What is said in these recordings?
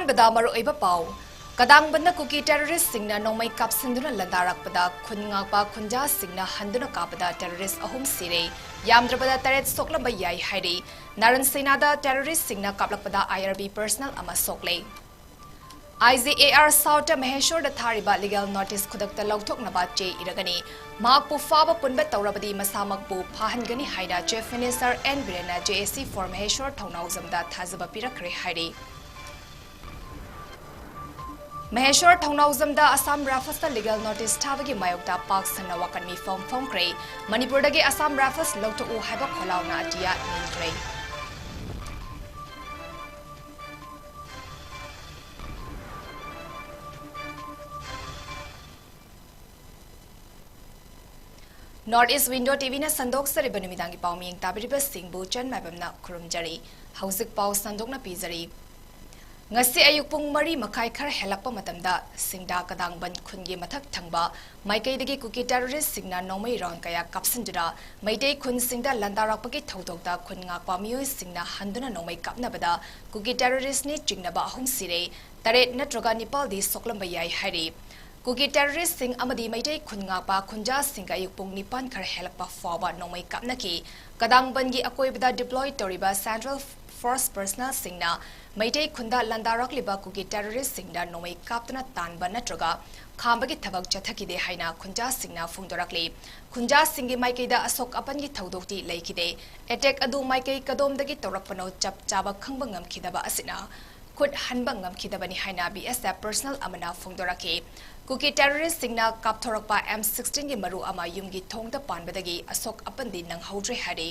ꯑꯍꯥꯟꯕꯗ ꯃꯔꯨꯑꯣꯏꯕ ꯄꯥꯎ ꯀꯗꯥꯡꯕꯟꯗ ꯀꯨꯀꯤ ꯇꯦꯔꯣꯔꯤꯁꯁꯤꯡꯅ ꯅꯣꯡꯃꯩ ꯀꯥꯞꯁꯤꯟꯗꯨꯅ ꯂꯟꯗꯥꯔꯛꯄꯗ ꯈꯨꯟ ꯉꯥꯛꯄ ꯈꯨꯟꯖꯥꯁꯤꯡꯅ ꯍꯟꯗꯨꯅ ꯀꯥꯞꯄꯗ ꯇꯦꯔꯣꯔꯤꯁ 3 ꯁꯤꯔꯦ ꯌꯥꯝꯗ꯭ꯔꯕꯗ 8 ꯁꯣꯛꯂꯝꯕ ꯌꯥꯏ ꯍꯥꯏꯔꯤ ꯅꯥꯔꯟ ꯁꯦꯅꯥꯗ ꯇꯦꯔꯣꯔꯤꯁꯁꯤꯡꯅ ꯀꯥꯞꯂꯛꯄꯗ IRB ꯄꯔꯁꯅꯦꯜ ꯑꯃ ꯁꯣꯛꯂꯦ IZAR South Maheshwarda Thariba legal notice khudakta lauthoknaba che iragani mahakpu faba punba taurabadi masamakpu phahangani haida Chief Minister N Birena JSC for Maheshwar Thaunauzamda thazaba pirakre hairi Maheshwar Thaunauzamda Assam Rafasta legal notice thabagi mayokta pak sanna wakanmi fom kre Manipurdagi Assam Rafas lauthok haiba kholauna atia ninkre North East Window TV na sandok sa riba numidangi pao miyang tabiriba singbu chan MAIBAM na kurumjari. Hausik pao sandok na pizari. Ngasi ayuk pung mari makai khar helakpa matamda singda kadangban khungi mathak thangba maikaidagi kuki terrorist singna nomai round kaya kapsindura maitei khun singda landarakpagi thodokda khun ngakpa miyoi singna handuna nomai kapnabada kuki terrorist ni chingnaba 3 sire taret natroga nipal di soklamba yai hari Kuki terrorist sing amadi maitei khungapa khunja sing ayuk pung nipan khar helakpa fawa nomai kapnaki kadangbangi akoibda deploy toriba Central Force personnel singna maitei khunda landarakliba kuki terrorist singda nomai kaptuna tanba natroga khambagi thabak chathakide haina khunja singna phungdorakli khunja singi maikeida asok apangi thodokti leikide attack adu maikei kadomdagi torakpano chap chaba khangba ngamkhidaba asina khut hanba ngamkhidabani haina BSF personnel amana phungdoraki Kuki terrorist singna kapthorakpa M16 gi maru ama yumgi thongda panbadagi asok apandi nang haudre hari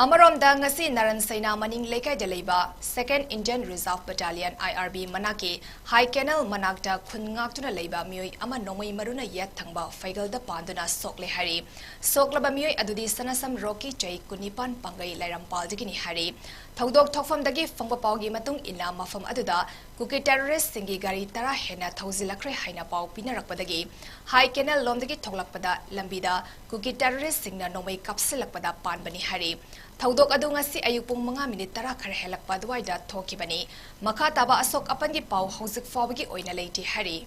Amaromda ngasi Naran Sena maning lekai jalaiba 2nd Indian Reserve Battalion IRB manaki High Canal manakta khunngak tuna leiba mioi ama nomai maruna yat thangba faigalda panduna sokle hari soklaba mioi adudi sanasam Rocky chai kunipan pangai lairampal digini hari thodok thokfamdagi fangba pawgi matung ina mafam aduda kuki terrorist singi gari tara hena thauzilakhre haina paw pinarakpadagi High Canal lomdagi thoklakpada lambida kuki terrorist singna nomai kapsilakpada panbani hari Thaudok adu ngasi ayuk pung 5 minute tara khar helakpa duwaida thokibani makha taba asok apangi paw hauzik fawagi oina leiti hari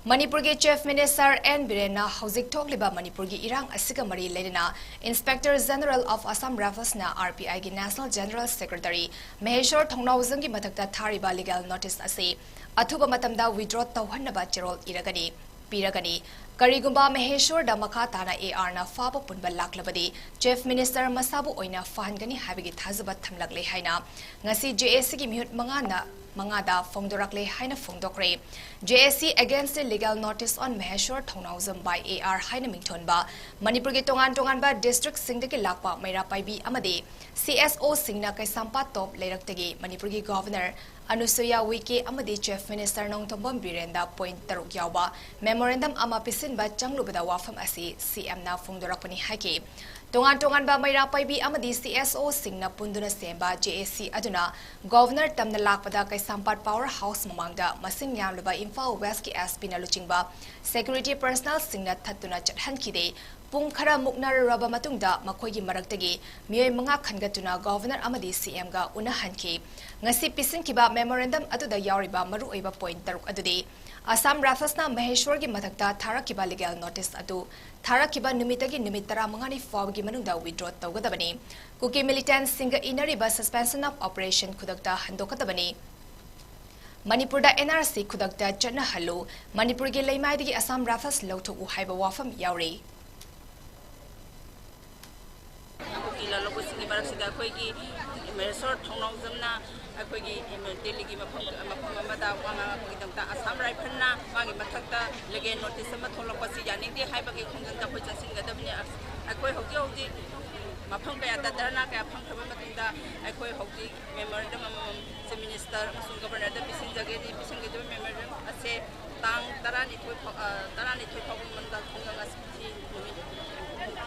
Manipur ge Chief Minister N Birena hauzik thokliba Manipur gi irang asiga mari ledina Inspector General of Assam Rifles na RPI gi National General Secretary Maheshwar Thaunauzam gi mathakta thariba legal notice ase athuba matamda withdraw tawhannaba cherol iragani piragani Karigumba Maheshwar da makha tana AR na faba punba laklabadi Chief Minister masabu oina fahangani habigi thazaba thamlagle haina ngasi JSC gi mihut mangada phongdorakle haina phongdokre JSC against the legal notice on Maheshwar Thaunauzam by AR haina mingthonba Manipur gi tongan ba district singdagi lakpa maira paibi amade CSO singna kaisampa top leiraktagi Manipur gi governor Anusuya Wike amadi Chief Minister Nongtombam Birenda point taruk yawba memorandum ama pisin ba changlubada wafam asi CM na phongdorakpani haike tongan ba maira paibi amadi CSO singna punduna semba JSC aduna governor tamna lakpada kaisampat power house mamangda masing yamluba Imphal West ki SP na luchingba security personnel singna thattuna chathankide pung khara muknar raba matungda makhoigi maraktagi miyoi manga khangatuna governor amadi CM ga unahanki ngasi pisin kiba memorandum aduda yauriba maru oiba point taruk adudi Assam Rifles na Maheshwar gi mathakta tharakiba legal notice adu tharakiba numitagi numit 15 ni fawgi manungda withdraw tawgadabani kuki militants singa inariba suspension of operation khudakta handokadabani Manipurda NRC khudakta chana hallu Manipur gi leimaidagi Assam Rifles lawthoku haiba wafam yauri Maheshwar Thaunauzamna akoigi Delhi gi mafam amada wanga gidamta Assam Rifle na magi mathakta legal notice ama tholakpasi yaningdi haibagi khungjangta khoi chasingadabni akoi hoji mafam kaya tadarna kaya phangkhaba matungda akoi hoji memorandum Chief Minister amasung governor da pisinjagedi memorandum ase tang tarani thoi phawung manda khungjang asi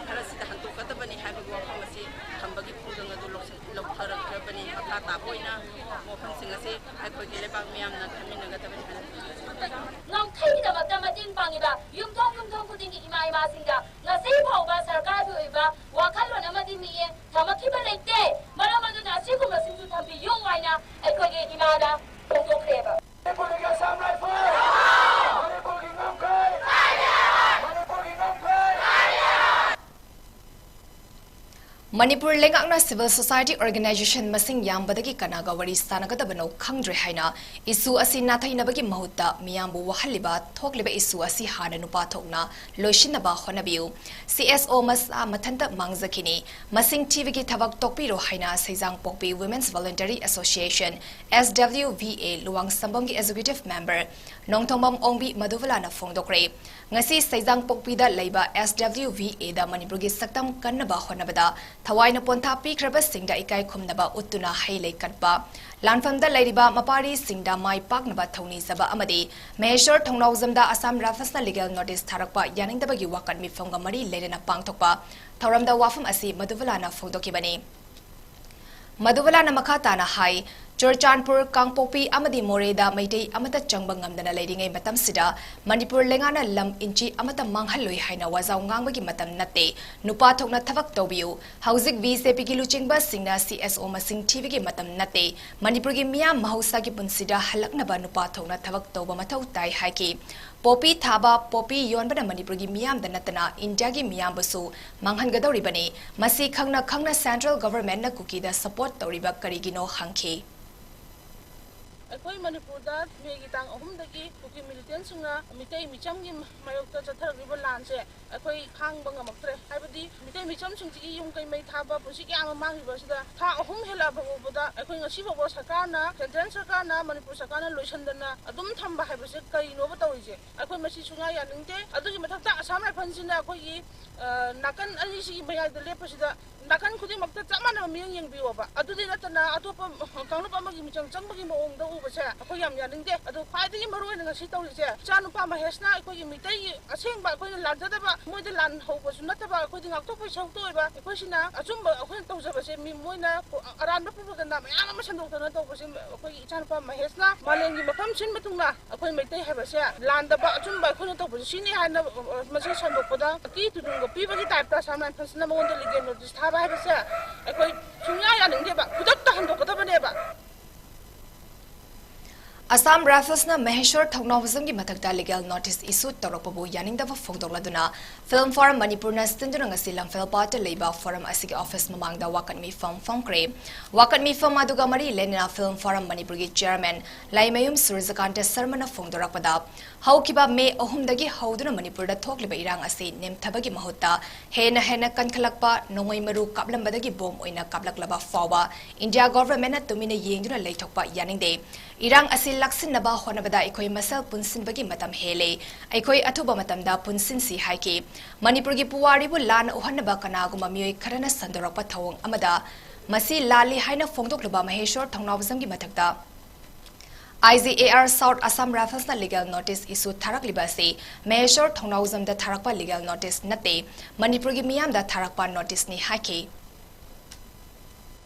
harasida hantokatabani haibagi wafam asi thambagi khungjang adu lokharakhrabani makha taboina mofam sing ase akoi gelebak miyamna khaminagadabani ꯉꯝꯈꯩꯒꯤꯗꯃꯛꯇ ꯃꯇꯦꯡ ꯄꯥꯡꯉꯤꯕ ꯌꯨꯝꯊꯣꯡ ꯈꯨꯗꯤꯡꯒꯤ ꯏꯃꯥꯁꯤꯡꯗ ꯉꯁꯤ ꯐꯥꯎꯕ ꯁꯔꯀꯥꯔꯒꯤ ꯑꯣꯏꯕ ꯋꯥꯈꯜꯂꯣꯟ ꯑꯃꯗꯤ ꯃꯤꯠꯌꯦꯡ ꯊꯝꯃꯛꯈꯤꯕ ꯂꯩꯇꯦ ꯃꯔꯝ ꯑꯗꯨꯅ ꯑꯁꯤꯒꯨꯝꯕꯁꯤꯡꯁꯨ ꯊꯝꯕꯤꯌꯨ ꯍꯥꯏꯅ ꯑꯩꯈꯣꯏꯒꯤ ꯏꯃꯥꯅ ꯐꯣꯡꯗꯣꯛꯈ꯭ꯔꯦꯕ ꯃꯅꯤꯄꯨꯔꯒꯤ ꯑꯁꯥꯝ ꯔꯥꯏꯐꯜ ꯃꯅꯤꯄꯨꯔꯒꯤ ꯉꯝꯈꯩ ꯃꯅꯤꯄꯨꯔꯒꯤ ꯉꯝꯈꯩ Manipur lengakna civil society organization masing yambadagi kanaga wari sanagadabano khangdre haina isu asi nathainabagi mahutta miyambu wahaliba thokliba isu asi hana nupa thokna loishinaba honabiu CSO masa mathanta mangzakini masing TV gi thabak tokpiro haina seijang pokpi Women's Voluntary Association SWVA luwang sambam gi executive member nongthongbam ongbi madhuvalana phongdokre ngasi seijang pokpi da leiba SWVA da Manipur gi saktam kannaba honabada Thawaina Pontha Pikraba Singda Ikai Khumnaba Uttuna Hailei Katpa Lanfamda Lairiba Mapari Singda Mai Paknaba Thoni Zaba Amadi Maheshwar Thongnauzamda Assam Rafasna legal notice Tharakpa Yaningdabagi Wakat Mifamga Mari Lerena Pangthokpa Thauramda Wafam Asi Madhuvalana Phongdokibani Madhuvalana Makhatana Hai Churchanpur Kangpopi Amadi Moreda Maitei Amata Changbang Ngamdana Ladingai Matam Sida Manipur Lengana Lam Inchi Amata Manghaloi Haina Wazaw Ngangbagi Matam Nate Nupa Thokna Thavak Tobiu Hauzik VCP gi Luchingba Singna CSO Masing TV gi Matam Nate Manipur gi Mia Mahausa gi Punsida Halaknaba Nupa Thokna Thavak Toba Mathau Tai Haiki Popi Thaba Popi Yonbana Manipur gi Miyam da Natana India gi Miyam Basu Manghangadoribani Masi Khangna Central Government na Kukida support Toriba Karigino Hangki ꯑꯩꯈꯣꯏ ꯃꯅꯤꯄꯨꯔꯗ ꯃꯦꯒꯤ ꯇꯥꯡ 3ꯗꯒꯤ cookie ꯃꯤꯂꯤꯇꯦꯟꯁꯤꯡꯅ Meitei ꯃꯤꯆꯝꯒꯤ ꯃꯥꯌꯣꯛꯇ ꯆꯠꯊꯔꯛꯂꯤꯕ ꯂꯥꯟꯁꯦ ꯑꯩꯈꯣꯏ ꯈꯥꯡꯕ ꯉꯝꯃꯛꯇ꯭ꯔꯦ ꯍꯥꯏꯕꯗꯤ ꯃꯤꯇꯩ ꯃꯤꯆꯝꯁꯤꯡꯁꯤꯒꯤ ꯌꯨꯝ ꯀꯩ ꯃꯩ ꯊꯥꯕ ꯄꯨꯟꯁꯤ ꯀꯌꯥ ꯑꯃ ꯃꯥꯡꯈꯤꯕꯁꯤꯗ ꯊꯥ 3 ꯍꯦꯜꯂꯛꯑꯕ ꯐꯥꯎꯕꯗ ꯑꯩꯈꯣꯏ ꯉꯁꯤ ꯐꯥꯎꯕ ꯁꯔꯀꯥꯔꯅ ꯁꯦꯟꯇ꯭ꯔꯦꯜ ꯁꯔꯀꯥꯔꯅ ꯃꯅꯤꯄꯨꯔ ꯁꯔꯀꯥꯔꯅ ꯂꯣꯏꯁꯤꯟꯗꯅ ꯑꯗꯨꯝ ꯊꯝꯕ ꯍꯥꯏꯕꯁꯦ ꯀꯔꯤꯅꯣꯕ ꯇꯧꯔꯤꯁꯦ ꯑꯩꯈꯣꯏ ꯃꯁꯤ ꯁꯨꯡꯌꯥ ꯌꯥꯅꯤꯡꯗꯦ ꯑꯗꯨꯒꯤ ꯃꯊꯛꯇ ꯑꯁꯥꯝ ꯔꯥꯏꯐꯜꯁꯤꯅ ꯑꯩꯈꯣꯏꯒꯤ ꯅꯥꯀꯟ ꯑꯅꯤꯁꯤꯒꯤ ꯃꯌꯥꯏꯗ ꯂꯦꯞꯄꯁꯤꯗ ꯅꯥꯀꯟ ꯈꯨꯗꯤꯡꯃꯛꯇ ꯆꯞ ꯃꯥꯟꯅꯕ ꯃꯤꯠꯌꯦꯡ ꯌꯦꯡꯕꯤꯌꯣꯕ ꯑꯗꯨꯗꯤ ꯅꯠꯇꯅ ꯑꯇꯣꯞꯄ ꯀꯥꯡꯂꯨꯞ ꯑꯃꯒꯤ ꯃꯤꯆꯪ ꯆꯪꯕꯒꯤ ꯃꯑꯣꯡꯗ ꯎꯕꯁꯦ ꯑꯩꯈꯣꯏ ꯌꯥꯝ ꯌꯥꯅꯤꯡꯗꯦ ꯑꯗꯨ ꯈ꯭ꯋꯥꯏꯗꯒꯤ ꯃꯔꯨꯑꯣꯏꯅ ꯉꯁꯤ ꯇꯧꯔꯤꯁꯦ ꯏꯆꯥꯅꯨꯄꯥ ꯃꯍꯦꯁꯅ ꯑꯩꯈꯣꯏꯒꯤ ꯃꯤꯇꯩꯒꯤ ꯑꯁꯦꯡꯕ ꯑꯩꯈꯣꯏꯅ ꯂꯥꯟꯖꯗꯕ ꯃꯣꯏꯗ ꯂꯥꯟ ꯍꯧꯕꯁꯨ ꯅꯠꯇꯕ ꯑꯩꯈꯣꯏꯗꯤ ꯉꯥꯛꯊꯣꯛꯄꯒꯤ ꯁꯔꯨꯛꯇ ꯑꯣꯏꯕ ꯑꯩꯈꯣꯏꯁꯤꯅ ꯑꯆꯨꯝꯕ ꯑꯩꯈꯣꯏꯅ ꯇꯧꯖꯕꯁꯦ ꯃꯣꯏꯅ ꯑꯔꯥꯟꯕ ꯄ꯭ꯔꯣꯄꯥꯒꯦꯟꯗꯥ ꯃꯌꯥꯝ ꯑꯃ ꯁꯟꯗꯣꯛꯇꯅ ꯇꯧꯕꯁꯦ ꯑꯩꯈꯣꯏꯒꯤ ꯏꯆꯥꯅꯨꯄꯥ ꯃꯍꯦꯁꯅ ꯃꯥꯂꯦꯝꯒꯤ ꯃꯐꯝ ꯁꯤꯟꯕ ꯊꯨꯡꯅ ꯑꯩꯈꯣꯏ ꯃꯩꯇꯩ ꯍꯥꯏꯕꯁꯦ ꯂꯥꯟꯗꯕ ꯑꯆꯨꯝꯕ ꯑꯩꯈꯣꯏꯅ ꯇꯧꯕꯁꯦ ꯁꯤꯅꯤ ꯍꯥꯏꯅ ꯃꯁꯤ ꯁꯟꯗꯣꯛꯄꯗ ꯀꯤ ꯇꯨꯗꯨꯡꯒ ꯄꯤꯕꯒꯤ ꯇꯥꯏꯞꯇ ꯑꯁꯥꯝ ꯔꯥꯏꯐꯜꯁꯤꯅ ꯃꯉꯣꯟꯗ ꯂꯤꯒꯦꯜ ꯅꯣꯇꯤꯁ ꯊꯥꯕ ꯍꯥꯏꯕꯁꯦ ꯑꯩꯈꯣꯏ ꯁꯨꯡꯌꯥ ꯌꯥꯅꯤꯡꯗꯦꯕ ꯈꯨꯗꯛꯇ ꯍꯟꯗꯣꯛꯀꯗꯕꯅꯦꯕ Assam Riflesna Maheshwar Thongnauzamgi mathakta legal notice issue tawrakpabu yaningdaba phongdokladuna Film Forum Manipurna stinduna ngasi lamfel part leiba forum asigi office mamangda wakatmi firm phongkre wakatmi firm aduga mari lenina Film Forum Manipurgi chairman Laimayum Surzakanta Sarmana phongdorakpada haukiba May 3dagi hauduna Manipurda thokliba irang asi nemthabagi mahutta hena kankhalakpa nongoi maru kaplambadagi bom oina kaplaklaba fawa India government na tumina yengduna leithokpa yaningde irang asi laksinaba honabada ikoi masal punsinbagi matam hele ikoi athuba matamda punsinsi haiki Manipurgi puwaribu lan uhanaba kanaguma mioi kharana sandorakpa thawong amada masi lali haina phongdoklaba Maheshwar Thongnauzamgi mathakta IGAR South Assam Riflesna legal notice issue tharakliba se Maheshwar Thongnauzamda tharakpa legal notice nate Manipurgi miyamda tharakpa notice ni haiki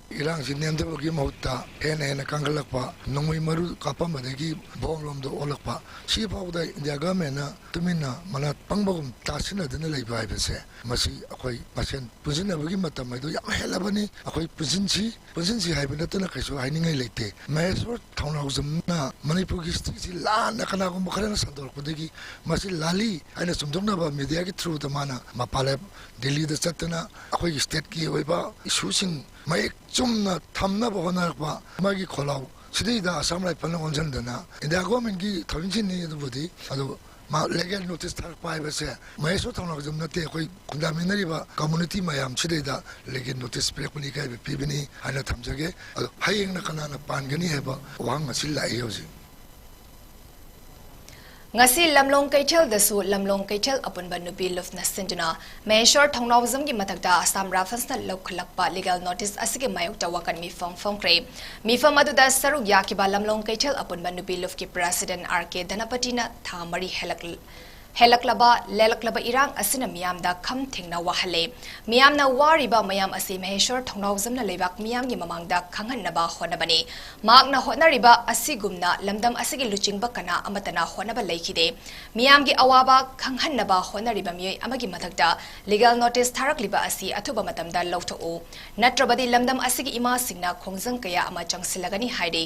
Ilang sinendabagi mahutta hena kangalakpa nongoi maru kapambadagi bomlomdo olakpa si fawda India government na tumina mana pangbagum tasina dana leiba haibase masi akhoi masen pusinabagi matam aido yam helabani akhoi pusinsi haibana tana kaiso hainingai leite Maheshwar Thongnauzam na Manipurgi state lana kana ko makharana sandorpodagi masi lali aina sumdongna media gi through the mana mapale Delhi da chatna akhoi state ki oiba issue Maik chumna thamna bohonarpa magi kholau sidida Assam Rifle na onjandana India government gi thawinchin ni adubudi adu ma legal notice tharpa base Maheshwar Thongnauzam nate koi kundaminari ba community mayam sidida legal notice prekuni kai pibini ana thamjage adu hayeng na kana na pangani heba wang asil lai hoji Ngasi lamlong kaitel dasu lamlong kaitel apunba nupi lufna sinduna Maheshwar Thongnauzamgi mathakta Assam Riflesna lokhalakpa legal notice asige mayokta wakan mifam aduda saruk yakiba lamlong kaitel apunba nupi lufki president RK Dhanapati na thamari हेलक्लबा लेलक्लबा इरांग असिना मियामदा खम थिंगना वाहले मियामना वारिबा मयाम असि महेश्वर थौनावजमना लेबाक मियामगी ममांगदा खंगहन्नबा होनबने मागना होनरिबा असिगुमना लमदम असिगी लुचिंगबा कना अमतना होनबा लेखिदे मियामगी अवाबा खंगहन्नबा होनरिबा मियोय अमगी मथक्ता legal notice थारकलिबा असि अथुबा मतमदा लौथो नत्रबदि लमदम असिगी इमा सिंगना खोंजंग कया अमा चंगसिलगनी हाइदे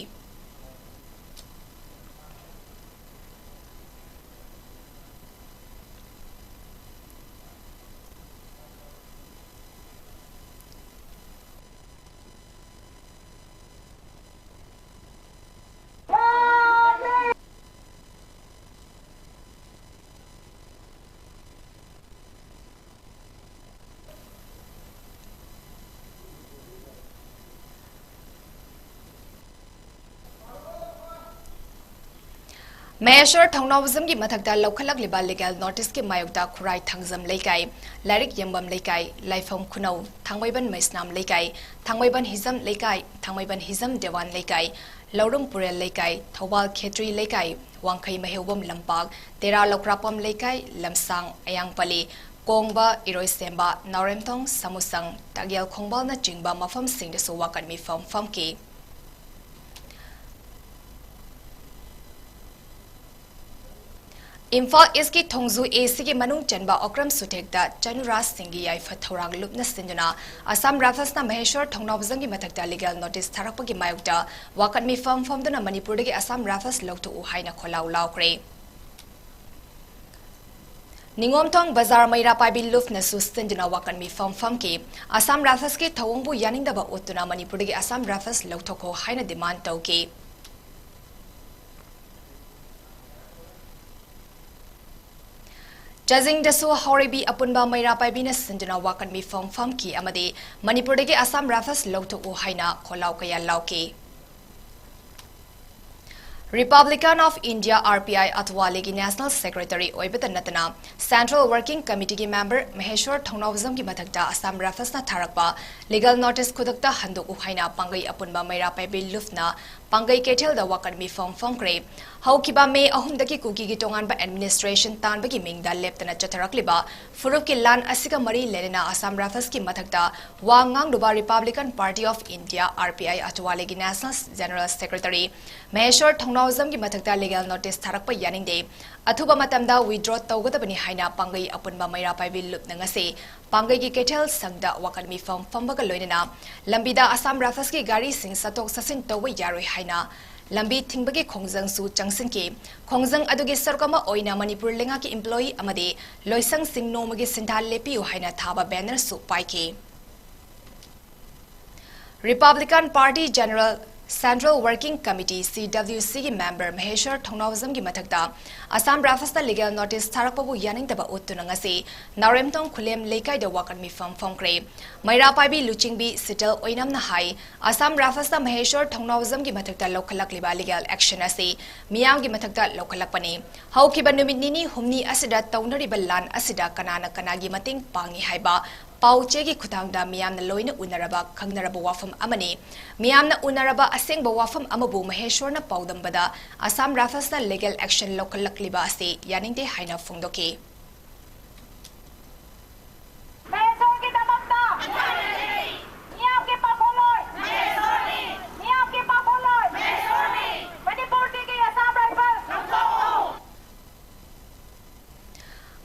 महेश्वर थौनावजम की मथक्ता लौखलकलिबा लीगल नोटिस के मायोक्ता खुराई थंगजम लेकाई लारिक यंबम लेकाई लाइफम खुनौ थांगमैबन मैस्नाम लेकाई थांगमैबन हिजम लेकाई थांगमैबन हिजम देवान लेकाई लौरम पुरेल लेकाई थौबाल खेत्री लेकाई वांखै महेवबम लंपाक तेरा लौक्रापम लेकाई लमसांग अयांगपली कोंगबा इरोइसेंबा नारेमथोंग समुसंग ताग्याल खोंबालना चिंगबा मफम सिंगदसु वाकनमी फम की इम्फाल ईस्ट की थोंगजू एसी के मनुंग चनबा ओक्रम सुटेकदा चनुराज सिंगी याइफा थौरांग लुपना सिंजुना असम राफल्सना महेश्वर थौनावजंगी मथक्ता लीगल नोटिस थारकपगी मायोक्ता वाकनमी फमदुना मणिपुरदगी असम राफल्स लौथु हाइना खोलाउ लाउक्रे निंगोमथोंग बाजार मैरा पाइबी लुफनसु सिंजुना वाकनमी फम की असम राफल्स के थौंगबु यानिंगदबा ओतुना मणिपुरदगी असम राफल्स लौथोखो हाइना डिमांड तौकी जजिंग दसु हौरेबी अपुनबा मैरा पाइबीना सिंजुना वाकनमी फम की अमदे मणिपुरदगी असम राफल्स लौथो हाइना खोलाउ कया लाउके Republican of India RPI Atwale की National Secretary ओइबत नतना Central Working Committee की member महेश्वर थौनावजम की मथक्ता असम राफल्स ना थारकपा legal notice खुदकता हंदोक उहाइना पांगई अपुनबा मैरा पाइबी लुफना पांगई केथेल दा वाकनमी फम क्रे हौकिबा मे अहुमदकी कुकी की तोंगानबा एडमिनिस्ट्रेशन तानबगी मिंगदा लेप्तना चथरकलिबा फुरुक की लान असिका मरी लेना असम राफल्स की मथक्ता वांगांगदुबा Republican Party of India RPI Atwale की National General Secretary महेश्वर थौनावजम की मथक्ता लीगल नोटिस थारकपा यानिंगदे अथुबा मतमदा विड्रॉ तौगदबनी हाइना पांगई अपुनबा मैरा पाइबी लुपनंगसे पांगई की केथेल संगदा वाकनमी फमबगा लोइना लंबीदा असम राफल्स की गाड़ी सिंह सतोक ससिन तौब यारोय हाइना लंबी थिंबगे खोंजंग सु चंगसिन के खोंजंग अदुगी सरकमा ओइना मणिपुर लेंगा की एम्प्लॉई अमदे लोइसंग सिंह नोमगे सिंधाल लेपियो हाइना थाबा बैनर सु पाइके Republican Party General Central Working Committee CWC की member महेश्वर थौनावजम की मथक्ता असम राफल्स दा लीगल नोटिस थारकपबु यानिंगदबा ओतुनंगसे नारेमथोंग खुलेम लेकाइदा वाकनमी फम क्रे मैरा पाइबी लुचिंगबी सिटल ओइनमना हाई असम राफल्स दा महेश्वर थौनावजम की मथक्ता लौखलकलिबा लीगल एक्शन असे मियाम की मथक्ता लौखलकपने हौकिबा नुमित निनी हुमनी असिदा तौनरिबा लान असिदा कनाना कनागी मतेंग पांगी हाइबा पाउचे की खुदांगदा मियामना लोइना उनरबा खंगनरबा वाफम अमने मियामना उनरबा असेंगबा वाफम अमबु महेश्वरना पाउदंबदा असम राफल्सना लीगल एक्शन लौखलकलिबा असे यानिंगदे हाइना फोंदोके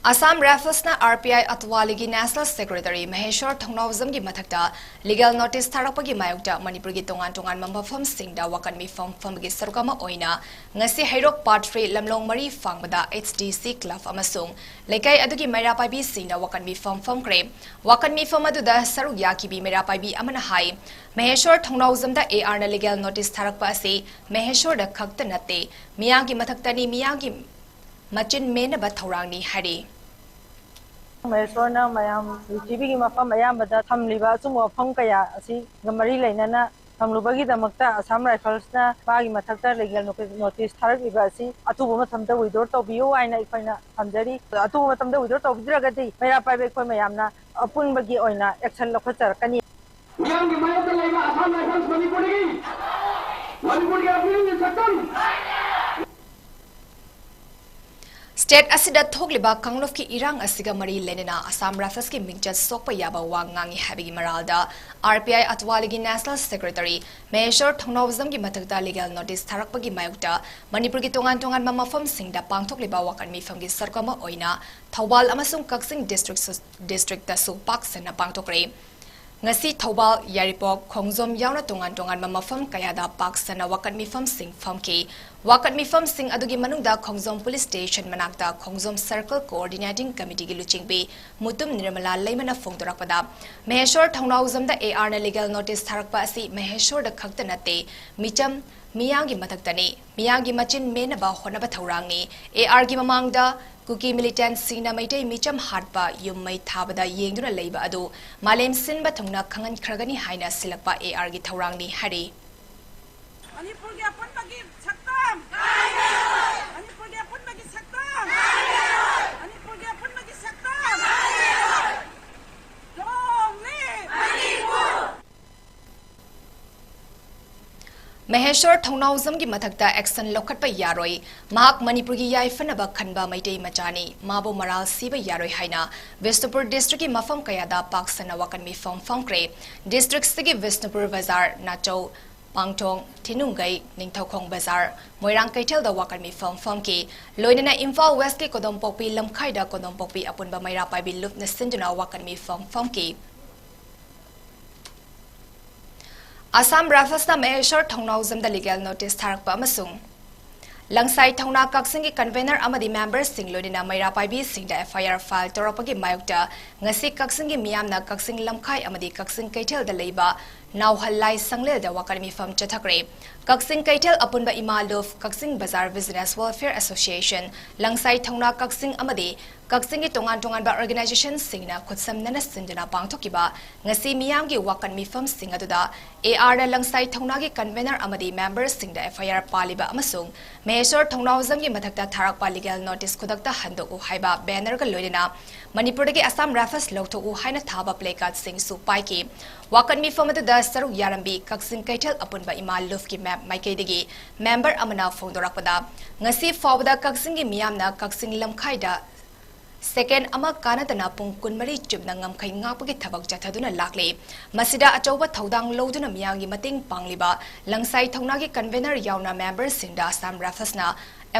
असम राफल्स ना RPI अतवाली की नेशनल सेक्रेटरी महेश्वर थौनावजम की मथक्ता लीगल नोटिस थारकपगी मायोक्ता मणिपुर की तोंगान मफम सिंगदा वाकनमी फम की सरुकमा ओइना ngasi हैरोक पार्ट 3 लमलोंग मरी फांगबदा HDC क्लब अमसुंग लेकाई अदुगी मैरा पाइबी सिंगदा वाकनमी फम क्रे वाकनमी फम अदुदा सरुक याकीबी मैरा पाइबी अमना हाई महेश्वर थौनावजमदा AR ना लीगल नोटिस थारकपा से महेश्वर द खक्त नते मियां की मथक्तानी मियां की मचिन मेनबा थौरांगनी हरी महेश्वरना मयाम टीवी की मफम अयामबदा थमलिबा सुम वफम कया असि गमरी लेनना थमलुबगी दमक्ता असम राइफल्सना बागी मथक्ता लीगल नोटिस थारकलिबा असि अतुबु मतमदा विड्रॉ तौबियो आइना इखोइना थमजरी अतुबु मतमदा विड्रॉ तौबिद्रगदि मैरा पाइबे इखोइ मयामना अपुनबगी ओइना एक्शन लखचरकनी मियाम की मयत लेबा असम राइफल्स मणिपुर की अपनी सत्तन State asida thogliba kanglov ki irang asiga mari lenena Assam Rifles ki mingjat sokpa yaba wa ngangi habigi maralda RPI Atwaligi National Secretary Measure Thongnawzam ki mathakta legal notice tharakpa gi mayokta Manipur ki tongan mafam singda pangthokliba wakan mifam gi sarkama oina Thawbal amasung Kaksing district ta su paksana pangthokre ngasi Thawbal Yaripok Khongjom yauna tongan mafam kayada paksana wakan mifam sing famki wakat mifam sing adugi manungda Khongjom Police Station manakta Khongjom Circle Coordinating Committee gi luchingbi mutum nirmala leimana phongdorakpada Maheshwar Thongnawzam da AR na legal notice tharakpa asi Maheshwar da khakta nate micham miyangi mathaktani miyangi machin menaba honaba thaurangi AR gi mamangda Kuki militant sina maitai micham hatpa yummai thabada yengduna leiba adu malem sinba thongna khangan khragani haina silakpa AR gi thaurangni hari Manipur gi apun bagi saktam Manipur gi apun bagi saktam Manipur gi apun bagi saktam Maheshwar Thongnawzam gi mathakta action lokhatpa yaroi mahak Manipur gi yaifanaba khanba maitai machani mabo maral siba yaroi haina Vishnupur district gi mafam kayada paksana wakan mi famkre district sigi Vishnupur Bazar Nachau Pangtong Tinungai Ningthaukhong Bazar Moirang Kaithel da wakan mi famki loinana Imphal West ki Kodompokpi lamkhai da Kodompokpi apunba maira paibi lup na sinjuna wakan mi famki Assam Rifles na Maheshwar Thongnawzam da legal notice tharakpa amasung Langsai Thongna Kaksing ki convener amadi members sing loinina maira paibi sing da FIR file toropagi mayokta ngasi Kaksing gi miyamna Kaksing lamkhai amadi Kaksing Kaithel da leiba Nauhalai Sanglel da wakarmi fam chathakre Kaksing Kaithel apunba imaluf Kaksing Bazar Business Welfare Association Langsai Thongna Kaksing amadi Kaksing gi tongan ba organization singna khutsam nana sinjana pangthokiba ngasi miyam gi wakarmi fam sing aduda AR da Langsai Thongna gi convener amadi members sing da FIR paliba amasung Maheshwar Thongnawzam gi mathakta tharakpa legal notice khudakta handoku haiba banner ga loina Manipur gi Assam Rifles lawthoku haina thaba placard sing su paiki wakarmi fam aduda Saruk Yarambi Kaksing Kaithel apunba imal luf ki map maikaidagi member amana phongdorakpada ngasi fawda Kaksing gi miyamna Kaksing lamkhai da second ama kanatana pung kunmari chubna ngamkhai ngapagi thabak chathaduna lakle masida achauba thodang loduna miyangi mating pangliba Langsai Thongna gi convener yauna member sinda Assam Rifles na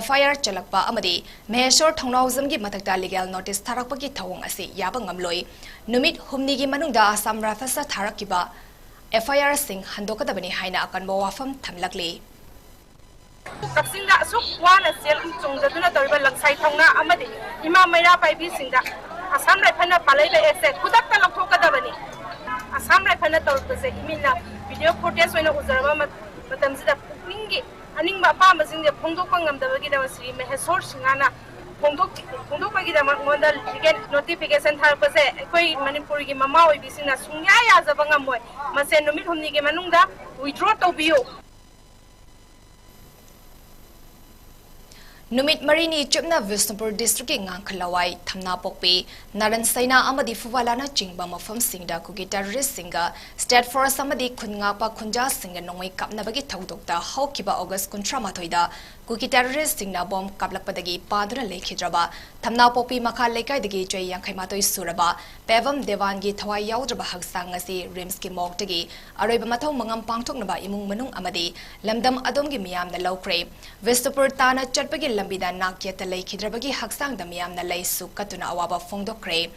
FIR chalakpa amadi Maheshwar Thongnawzam gi mathakta legal notice tharakpa gi thawong ase yaba ngamloi numit humni gi manungda Assam Rifles tharakiba FIR sing handokadabani haina akanba wafam thamlakle Kaksing da asuk wana sel chungdaduna toriba Langsai Thongna amadi ima maira paibi singda Assam Rifles na palaiba ese kudakta lakhokadabani Assam Rifles na torpase imina video footage oina uzarba matamsida pukningi aningba pamba singde phongdokpa ngamdabagi da Sri Maheshwar singana phongdokpagi da monda legal notification tharpase koi Manipur gi mama oi bisina sungya ya jaba ngamoi mase numit humni gi manungda withdraw tobiyo Numit Marini Chupna Vishnupur District Ngangkhalawai Thamna Pokpi Naran Saina Amadi Fuwalana Chingba Mafam Singda Kuki terrorist singa State Force Amadi Khungapa Khunja Singa Nongoi Kapnabagi Thaudokta Haukiba August Kuntramathoida Kuki terrorist singna bomb kaplakpadagi padra lekhidraba Thamna Pokpi Makha Lekai dagi Jai Yankaimatoi Suraba Pevam Devangi Thawai Yaudraba Haksang ngasi Rims ki Moktagi Aroiba Mathau Mangam Pangthoknaba Imung Manung Amadi Lamdam Adomgi Miyamna Lawkre Vishnupur Tana Chatpagi Lambida Nakyata Lekhidrabagi Haksang da Miyamna Lay Sukatuna Awaba Phongdokre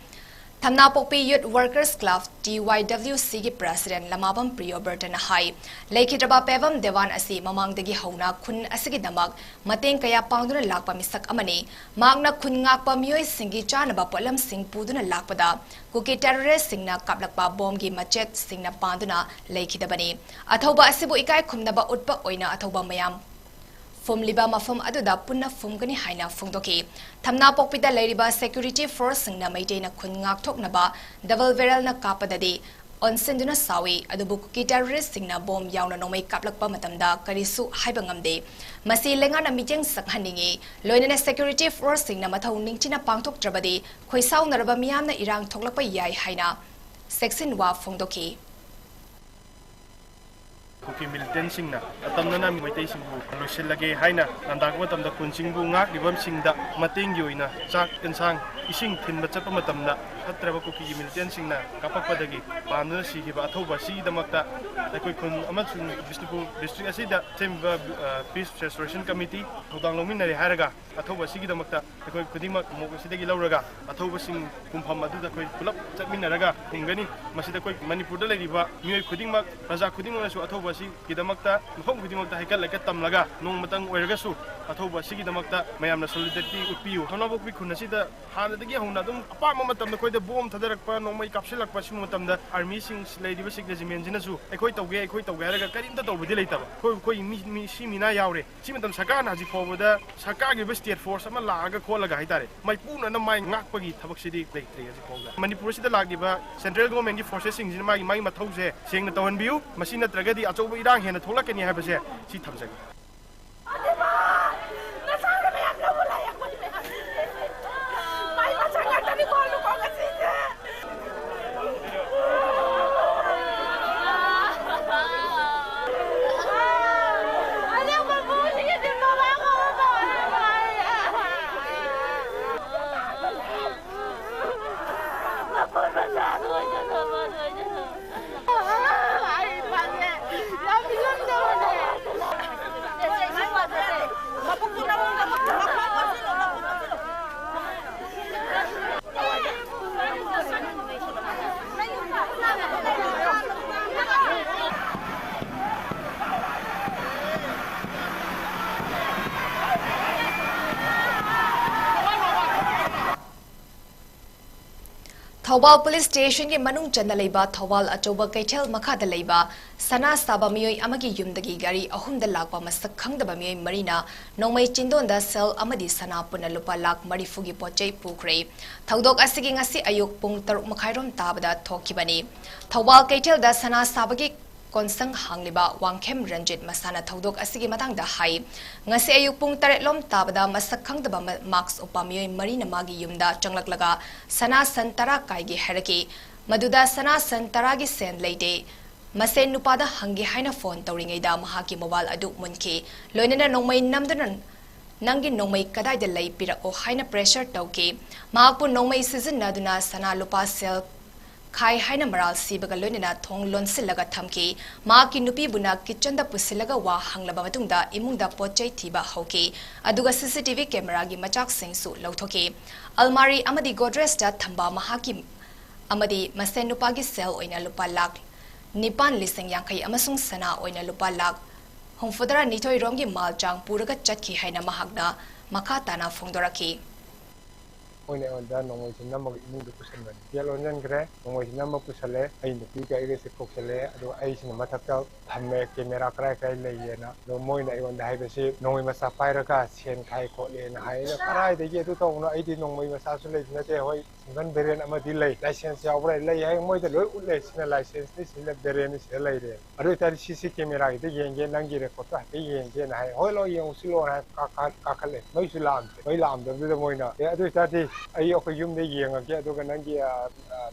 Thamna Pokpi Youth Workers Club TYWC gi President Lamabam Priyo Burton Hai Lekhidraba Pevam Devan asi mamangdagi hauna khun asigi damak mateng kaya pangduna lakpa misak amani magna khun ngakpa mioi singi chanaba polam sing puduna lakpada kuki terrorist singna kaplakpa bom gi machet singna panduna lekhidabani athoba asibu ikai khumnaba utpa oina athoba mayam Fumliba mafum aduda punna fumgani haina fungdoki Thamna Pokpida leiriba security force singna maitena khun ngakthoknaba double barrel na kapadadi onsenduna sawi adubu kuki terrorist singna bom yauna nomai kaplakpa matamda karisu haiba ngamde masi lengana meeting sakhaningi loinana security force singna mathau ningchina pangthoktrabadi khoisau naraba miyamna irang thoklakpa yai haina section wa fungdoki kuki militant singna atamna mitai singbu losilage haina andak matamda kunsingbu ngak dibam singda mating yoina chak insang ising thinba chapa matamda hatraba kuki militant singna kapakpadagi pamna sigiba athoba sigidamakta aikoi khun amatsun Bishnupur district asida temba peace restoration committee hodang longminari haraga athoba sigidamakta aikoi khudingma mosidagi lauraga athoba sing kumpham aduda koi pulap chatminaraga hingani masida koi manipurda leriba mioi khudingma raja khudingma su athoba si kidamakta mafam khudingmakta haikal laika tamlaga nong matang oiraga su athoba sigidamakta mayamna solidarity utpiu hanabokbi khunasida hanadagi hona dum apama matamda koida bom thadarakpa nongmai kapsilakpa simu matamda army sing leriba signajimen jinasu aikoi tawge haraga karimta tawbudi leitaba koi mi si mina yaure si matam sakana haji phobada sakagi be state force ama laaga kholaga haitare mai puna na mai ngakpagi thabak sidi leitre haji phobda manipur sida lagiba central government gi forces sing jin mai mathause sengna tawhanbiu masina tragadi achoba irang hena tholakani habase si thamjagi Thawal Police Station ki manung chanda leiba Thawal achoba kaithel makha da leiba sana saba miyoi amagi yumdagi gari ahum da lakpa masak khangdaba miyoi marina nongmai chindon da sel amadi sana puna lupa lak marifugi pochei pukre thaudok asigi ngasi ayuk pung 6 makhairom tabada thokibani Thawal kaithel da sana sabagi konsang hangliba wangkhem ranjit masana thaudok asigi matang da hai ngasi ayuk pung 8 lom tabada masak khangdaba marks upamiyoi marina magi yumda changlaklaga sana santara kaigi heraki maduda sana santara gi sen leite masen nupada hangi haina phone tawringai da mahaki mobile adu munki loinena nongmai namdunan nangi nongmai kadai da lei pira o haina pressure tawki mahakpu nongmai season naduna sana lupa sel khai haina maral sibaga loinena thong lonsilaga thamki maaki nupi buna kitchen da pusilaga wa hanglaba matungda imungda pochai thiba hauki aduga CCTV camera gi machak singsu lauthoki almari amadi godres da thamba mahaki amadi masen nupa gi sel oina lupa lak nipan lising yankai amasung sana oina lupa lak homfodara nitoi romgi malchang puraga chatki haina mahakna makha tana phongdoraki Oine onda nongoi sinna mag imundu kusengan yalo nyan gre nongoi sinna mag kusale ai nupi ka ire se koksale ado ai sinna mathakta thamme camera krai krai leiyena no moina ai onda haibese nongoi masa pairaka sen khai ko le na haina karai de ye tu tong no ai di nongoi masa su le na te hoi singan beren amadi lei license yaw brai lei hai moi de loi ulle sinna license ni sinna beren se lei de ado tar CC camera de yenge nangi re ko ta yenge na hai hoi lo yeng usilo na ka khale moi su lam de moina e ado tar di ai ok yum de yenga ke aduga nangi